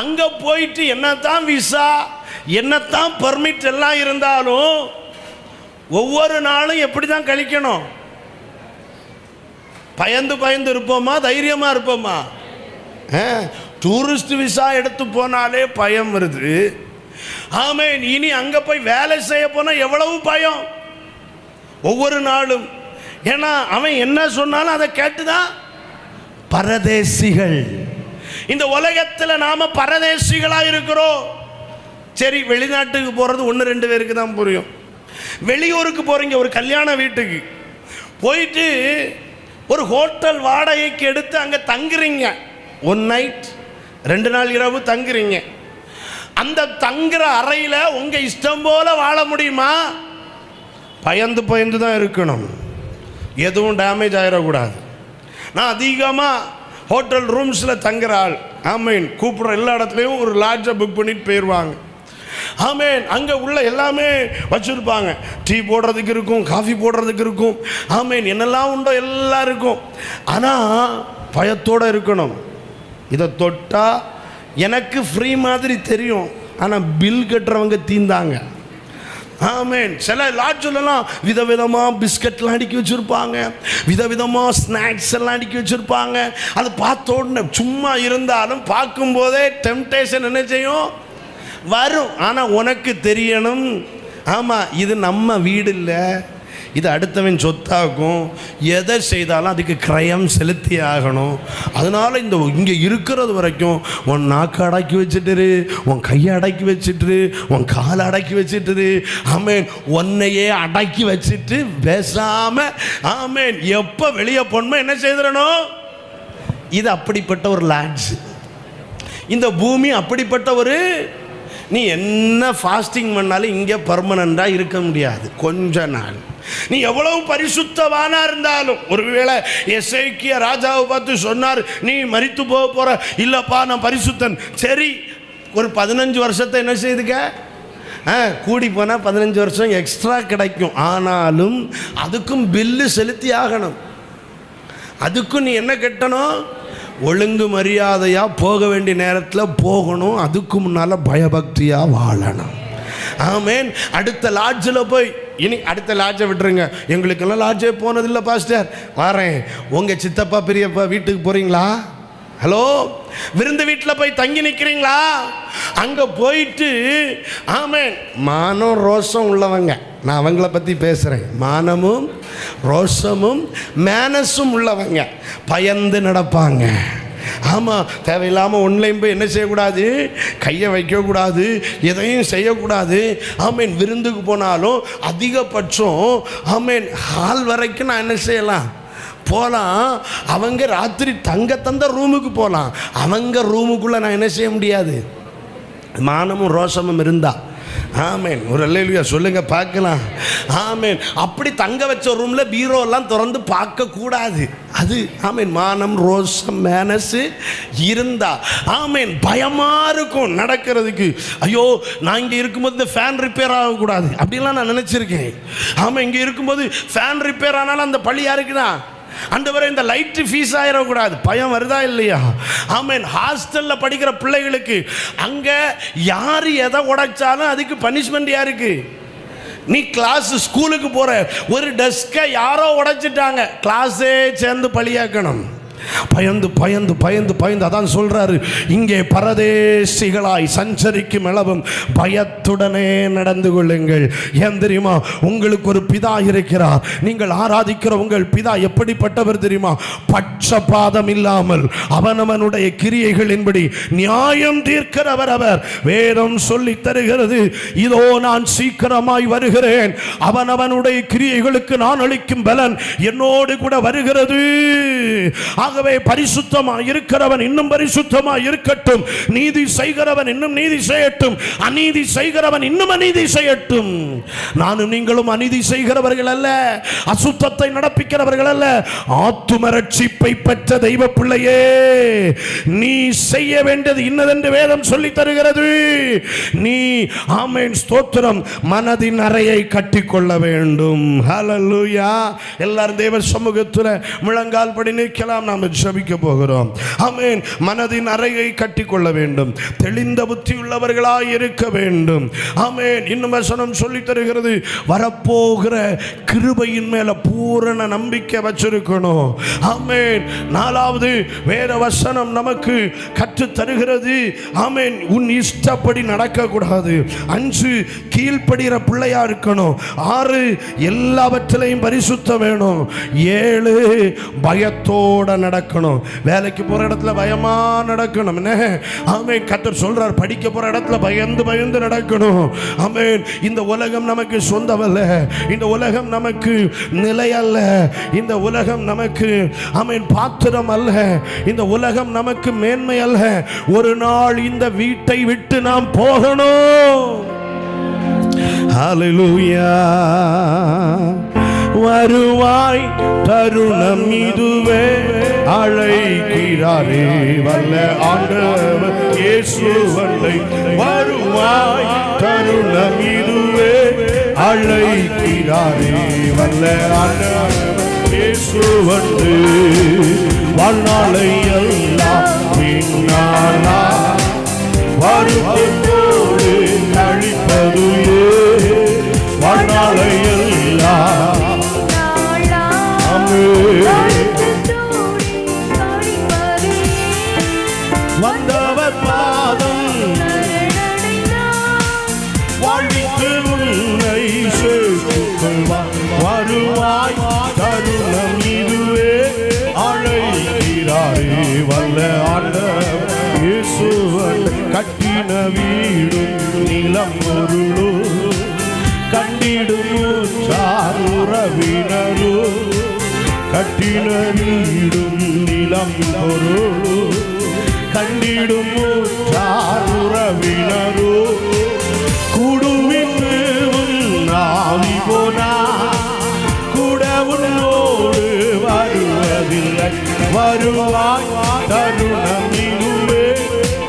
[SPEAKER 1] அங்க போயிட்டு என்னத்தான் விசா, என்னத்தான் பெர்மிட் எல்லாம் இருந்தாலும் ஒவ்வொரு நாளும் எப்படி தான் கழிக்கணும்? பயந்து பயந்து இருப்போமா, தைரியமா இருப்போமா? டூரிஸ்ட் விசா எடுத்து போனாலே பயம் வருது. ஆமென். இனி அங்க போய் வேலை செய்ய போனா எவ்வளவு பயம் ஒவ்வொரு நாளும். ஏன்னா அவன் என்ன சொன்னாலும் அதை கேட்டுதான். பரதேசிகள். இந்த உலகத்தில் நாம பரதேசிகளா இருக்கிறோம். சரி, வெளிநாட்டுக்கு போறது 1-2 பேருக்கு தான் புரியும். வெளியூருக்கு போறீங்க, ஒரு கல்யாண வீட்டுக்கு போயிட்டு ஒரு ஹோட்டல் வாடகைக்கு எடுத்து அங்க தங்குறீங்க. 1 நைட் 2 நாள் இரவு தங்குறீங்க. அந்த தங்குற அறையில் உங்க இஷ்டம் போல வாழ முடியுமா? பயந்து பயந்து தான் இருக்கணும். எதுவும் டேமேஜ் ஆயிடக்கூடாது. நான் அதிகமாக ஹோட்டல் ரூம்ஸில் தங்குற ஆள். ஆமீன். கூப்பிட்ற எல்லா இடத்துலையும் ஒரு லாட்ஜை புக் பண்ணிட்டு போயிடுவாங்க. ஆமேன். அங்கே உள்ள எல்லாமே வச்சுருப்பாங்க. டீ போடுறதுக்கு இருக்கும், காஃபி போடுறதுக்கு இருக்கும். ஆமேன். என்னெல்லாம் உண்டோ எல்லாம் இருக்கும். ஆனால் பயத்தோடு இருக்கணும். இதை தொட்டா எனக்கு ஃப்ரீ மாதிரி தெரியும், ஆனால் பில் கட்டுறவங்க தீந்தாங்க. ஆமேன். சில லாட்ஜிலலாம் விதவிதமாக பிஸ்கட்லாம் அடுக்கி வச்சுருப்பாங்க, விதவிதமாக ஸ்நாக்ஸ் எல்லாம் அடுக்கி வச்சுருப்பாங்க. அது பார்த்த உடனே சும்மா இருந்தாலும் பார்க்கும்போதே டெம்டேஷன் என்ன செய்யும்? வரும். ஆனால் உனக்கு தெரியணும், ஆமாம் இது நம்ம வீடு இல்லை, இது அடுத்தவன் சொத்தாகும். எதை செய்தாலும் அதுக்கு கிரயம் செலுத்தி ஆகணும். அதனால் இங்கே இருக்கிறது வரைக்கும் உன் நாக்கு அடக்கி வச்சுட்டு, உன் கையை அடக்கி வச்சுட்டு, உன் காலை அடக்கி வச்சுட்டு, ஆமேன், உன்னையே அடக்கி வச்சுட்டு பேசாமல், ஆமேன், எப்போ வெளியே போனோமோ என்ன செய்திடணும்? இது அப்படிப்பட்ட ஒரு லாட்ஜ். இந்த பூமி அப்படிப்பட்ட ஒரு, நீ என்ன ஃபாஸ்டிங் பண்ணாலும் இங்கே பர்மனண்டாக இருக்க முடியாது. கொஞ்ச நாள் நீ எவ்வளவு பரிசுத்தவானா இருந்தாலும், ஒருவேளை எசேக்கியா ராஜாவை பார்த்து சொன்னார், நீ மரித்து போக போற. இல்லப்பா நான் பரிசுத்தன். சரி, ஒரு 15 வருஷத்தை என்ன செய்துக்க, கூடி போனால் 15 வருஷம் எக்ஸ்ட்ரா கிடைக்கும். ஆனாலும் அதுக்கும் பில்லு செலுத்தி ஆகணும். அதுக்கும் நீ என்ன கட்டணும்? ஒழுங்கு மரியாதையாக போக வேண்டிய நேரத்தில் போகணும். அதுக்கு முன்னால் பயபக்தியாக வாழணும். ஆமேன். அடுத்த லாட்ஜில் போய், இனி அடுத்த லாட்ஜை விட்டுருங்க, எங்களுக்கெல்லாம் லாட்ஜே போனதில்லை பாஸ்டர். வரேன். உங்கள் சித்தப்பா பெரியப்பா வீட்டுக்கு போகிறீங்களா? ஹலோ, விருந்து வீட்டில் போய் தங்கி நிற்கிறீங்களா? அங்கே போயிட்டு, ஆமேன், மானம் ரோஷம் உள்ளவங்க, நான் அவங்கள பற்றி பேசுகிறேன். மானமும் ரோஷமும் மேனஸும் உள்ளவங்க பயந்து நடப்பாங்க. ஆமாம், தேவையில்லாமல் ஒன்லையும் போய் என்ன செய்யக்கூடாது? கையை வைக்கக்கூடாது, எதையும் செய்யக்கூடாது. ஆமேன். விருந்துக்கு போனாலும் அதிகபட்சம் ஆமேன் ஹால் வரைக்கும் நான் என்ன செய்யலாம்? போகலாம். அவங்க ராத்திரி தந்த ரூமுக்கு போகலாம். அவங்க ரூமுக்குள்ளே நான் என்ன செய்ய முடியாது? மானமும் ரோஷமும் இருந்தா. ஆமேன். ஒரு அல்லேலூயா சொல்லுங்க பார்க்கலாம். ஆமேன். அப்படி தங்க வச்ச ரூம்ல பீரோ எல்லாம் திறந்து பார்க்க கூடாது. அது ஆமேன், மானம் ரோஷம் மேனஸ் இருந்தா ஆமேன் பயமா இருக்கும் நடக்கிறதுக்கு. ஐயோ, நான் இங்கே இருக்கும்போது இந்த ஃபேன் ரிப்பேர் ஆகக்கூடாது அப்படிலாம் நான் நினைச்சிருக்கேன். ஆமாம், இங்கே இருக்கும்போது ஃபேன் ரிப்பேர் ஆனாலும் அந்த பழி யாருக்குன்னா? ஆண்டவரே, இந்த லைட் ஃபீஸ் ஆயிடக்கூடாது. பயம் வருதா இல்லையா? ஆமேன். ஹாஸ்டலில் படிக்கிற பிள்ளைகளுக்கு அங்கே யார் எதை உடைச்சாலும் அதுக்கு பனிஷ்மெண்ட் யாருக்கு? நீ கிளாஸ் ஸ்கூலுக்கு போகிற ஒரு டெஸ்கை யாரோ உடைச்சிட்டாங்க, கிளாஸே சேர்ந்து பழியாக்கணும். பயந்து பயந்து பயந்து பயந்து அதான் சொல்றாரு, இங்கே பரதேசிகளாய் சஞ்சரிக்கும் அளவும் பயத்துடனே நடந்து கொள்ளுங்கள். ஏன் தெரியுமா? உங்களுக்கு ஒரு பிதா இருக்கிறார். நீங்கள் ஆராதிக்கிற உங்கள் பிதா எப்படிப்பட்டவர் தெரியுமா? பட்சபாதம் இல்லாமல் அவனவனுடைய கிரியைகளின்படி நியாயம் தீர்க்கிறவர் அவர். வேதம் சொல்லி தருகிறது, இதோ நான் சீக்கிரமாய் வருகிறேன், அவனவனுடைய கிரியைகளுக்கு நான் அளிக்கும் பலன் என்னோடு கூட வருகிறது. ஆக ஆகவே பரிசுத்தமாய் இருக்கிறவன் இன்னும் பரிசுத்தமாய் இருக்கட்டும், நீதி செய்கிறவன் இன்னும் நீதி செய்யட்டும், அநீதி செய்கிறவன் இன்னும் அநீதி செய்யட்டும். நானும் நீங்களும் அநீதி செய்கிறவர்கள் அல்ல, அசுத்தத்தை நடப்பிக்கிறவர்கள் அல்ல. ஆத்தும ரட்சிப்பை பெற்ற தெய்வ பிள்ளையே, நீ செய்ய வேண்டியது இன்னதென்று வேதம் சொல்லி தருகிறது. நீ ஆமென் ஸ்தோத்திரம் மனதின் அறையை கட்டிக்கொள்ள வேண்டும். ஹல்லேலூயா. எல்லாரும் தேவ சமூகத்தில் முழங்கால் படி நிற்கலாம். நாம் ஜெபிக்க போகிறோம். ஆமென். மனதின் அறையை கட்டிக்கொள்ள வேண்டும். தெளிந்த புத்தி உள்ளவர்களாய் இருக்க வேண்டும். ஆமென். இன்னும் வசனம் சொல்லி தருகிறது, வரப்போகிற கிருபையின் மேல பூரண நம்பிக்கை வச்சிருக்கணும். ஆமென். நாலாவது வேத வசனம் நமக்கு கற்று தருகிறது, ஆமென், உன் இஷ்டப்படி நடக்க கூடாது. 5 கீழ்ப்படுகிற பிள்ளையா இருக்கணும். 6 எல்லாவற்றிலையும் பரிசுத்தம் வேணும். 7 பயத்தோட நடக்கணும். வேலைக்கு போற இடத்துல பயமா நடக்கணும். ஆமென். கர்த்தர் சொல்றார், படிக்க போற இடத்துல பயந்து பயந்து நடக்கணும். ஆமென். இந்த உலகம் நமக்கு சொந்தமல்ல, இந்த உலகம் நமக்கு நிலை அல்ல, இந்த உலகம் நமக்கு ஆமென் பாத்திரம் அல்ல, இந்த உலகம் நமக்கு மேன்மை அல்ல. ஒரு நாள் இந்த வீட்டை விட்டு நாம் போகணும். ஹல்லேலூயா. வருவாய் தருணம் இதுவே, அழைக்கிறாரே வல்ல ஆண்டவர் இயேசு வல்லை. வருவாய் தருணம் இதுவே, அழைக்கிறாரே வல்ல ஆண்டவர் இயேசு வந்து. வாழ்நாளை எல்லாம் பின்னாலா வருத்தத்தோடு கழிப்பது, வாழ்நாளை எல்லாம் வந்தவர் பாதம் வாழ்வித்து உன்னை சேர்த்துக்கொள்வார். வருவாய் தருணம் இதுவே, அழைக்கிறாரே வல்ல ஆண்டவர் இயேசு. கட்டின வீடும் நிலம் பொருளும் கண்டிடும் உறவினரோ, கட்டின வீடும் நிலம் பொருளும் கண்டிடும் உறவினரோ, குடுவின் ஆவி போனா கூட உன்னோடு வருவதில்லை. வருவாய் தருணம் இதுவே,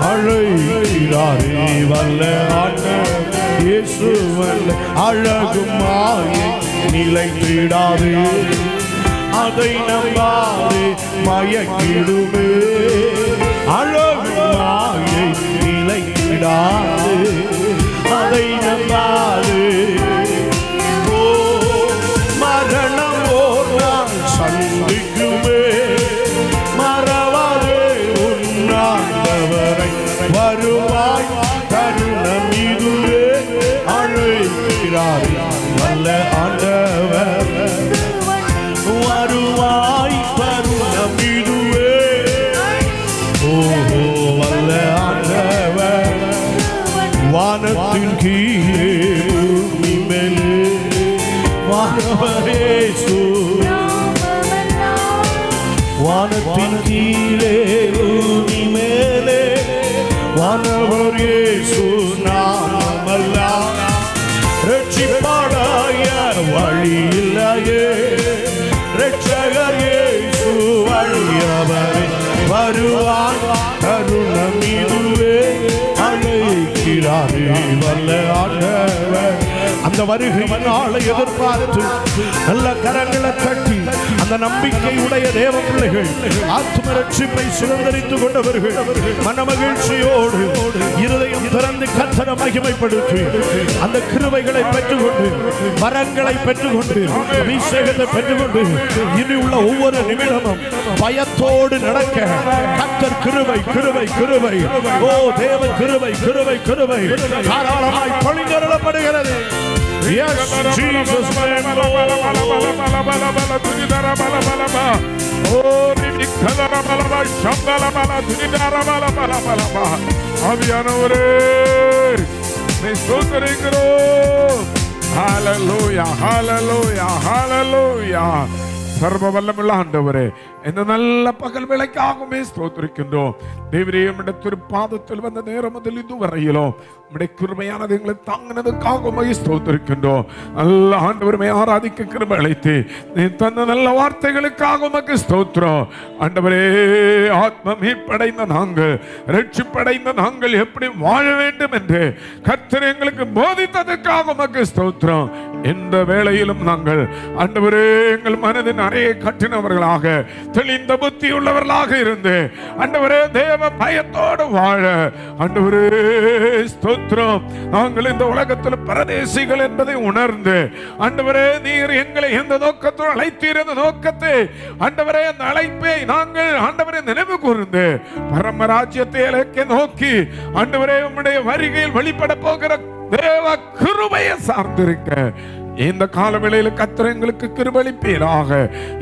[SPEAKER 1] அழைக்கிறாரே வல்ல ஆண்டவர் இயேசு வல்ல. அழகும் மாயை நிலைத்திடாதே, அதை நம்பாதே மயக்கிடுமே. அழகும் மாயை நிலைத்திடாதே, அதை நம்பாதே. ஓ மரணம் ஓர் நாள் சந்திக்குமே, மறவாதே உன்னாண்டவரை. வருவாய் தருணம் இதுவே, அழைக்கிறாரே வல்ல ஆண்டவர். வருவாய் தருணம் இதுவே, ஓஹோ வல்ல ஆண்டவர். வானத்தின் கீழே பூமி மேலே வானவர் இயேசு. வானத்தின் கீழே பூமி மேலே வானவர் இயேசு. நாமல்லாம் ரட்சிப்பாடாய வழி இல்லையே, ரட்சகர் இயேசு வழியவரே. வருவாய் தருணம் இதுவே, அழைக்கிறாரே வல்ல ஆண்டவர். அந்த வருகை நாளை எதிர்பார்த்து நல்ல கரங்களை தட்டி அந்த நம்பிக்கை உடைய தேவ பிள்ளைகள், ஆத்தும ரட்சிப்பை சுதந்தரித்துக் கொண்டவர்கள் மனமகிழ்ச்சியோடு இருதயம் திறந்து கர்த்தரை மகிமைப்படுத்தி அந்த கிருபைகளை பெற்றுக்கொண்டு வரங்களை பெற்றுக்கொண்டு அபிஷேகத்தை பெற்றுக்கொண்டு இனி உள்ள ஒவ்வொரு நிமிடமும் பயத்தோடு நடக்க கர்த்தர் கிருபை கிருபை கிருபை, ஓ தேவ கிருபை கிருபை கிருபை தாராளமாய் பொழிந்தருளப்படுகிறது. Yes, Jesus name,
[SPEAKER 3] Hallelujah, hallelujah, hallelujah. சர்வ வல்லமுள்ள ஆண்டவரே, இந்த நல்ல பகல் வேளைக்காகவே ஸ்தோத்திரிக்கின்றோம். தேவரே, உம்முடைய திருப்பாதத்தில் வந்த நேரம் முதல் இதுவரையிலும் உம்முடைய கிருபையானது எங்களை தாங்கினதுக்காகவே ஸ்தோத்திரிக்கின்றோம். நல்ல ஆண்டவரை ஆராதிக்க கிருபை அளித்து நீ தந்த நல்ல வார்த்தைகளுக்காக உமக்கு ஸ்தோத்திரம். ஆண்டவரே, ஆத்ம மீட்படைந்த நாங்கள், ரட்சிப்படைந்த நாங்கள் எப்படி வாழ வேண்டும் என்று கர்த்தர் எங்களுக்கு போதித்ததுக்காக உமக்கு ஸ்தோத்திரம். எந்த வேளையிலும் நாங்கள் ஆண்டவரே எங்கள் மனதின் அறையை கட்டினவர்களாக, தெளிந்த புத்தி உள்ளவர்களாக இருந்து ஆண்டவரே தேவ பயத்தோடு வாழ ஆண்டவரே ஸ்தோத்திரம். நாங்கள் இந்த உலகத்தில் பரதேசிகள் என்பதை உணர்ந்து ஆண்டவரே நீர் எங்களை எந்த நோக்கத்தோடு அழைத்தீர், அந்த நோக்கத்தை ஆண்டவரே அந்த அழைப்பை நாங்கள் ஆண்டவரே நினைவு கூர்ந்து பரமராஜ்யத்தை இலக்கை நோக்கி ஆண்டவரே உம்முடைய வருகையில் வெளிப்பட போகிற தேவ கிருபையை சார்ந்திருக்க இந்த காலவேளையில் கர்த்தர் எங்களுக்கு கிருபளிப்பீராக.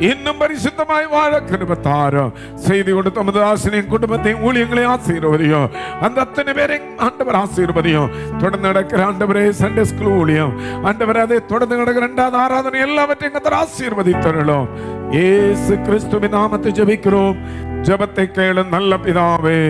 [SPEAKER 3] இன்னும் பரிசுத்தமாய் வாழ கிருபை தாரும். செய்தி கொடுத்த தமது ஆசிரியர் குடும்பத்தையும் ஊழியங்களையும் ஆசீர்வதியும். அந்த அத்தனை பேரையும் ஆண்டவர் ஆசீர்வதியும். தொடர்ந்து நடக்கிற ஆண்டவரே சண்டே ஸ்கூல் ஊழியம் ஆண்டவர், அதை தொடர்ந்து நடக்கிற 2வது ஆராதனை எல்லாவற்றையும் கர்த்தர் ஆசீர்வதித்தருளும். இயேசு கிறிஸ்துவின் நாமத்தை ஜெபிக்கிறோம். ஜெபத்தை கேளும் நல்ல பிதாவே.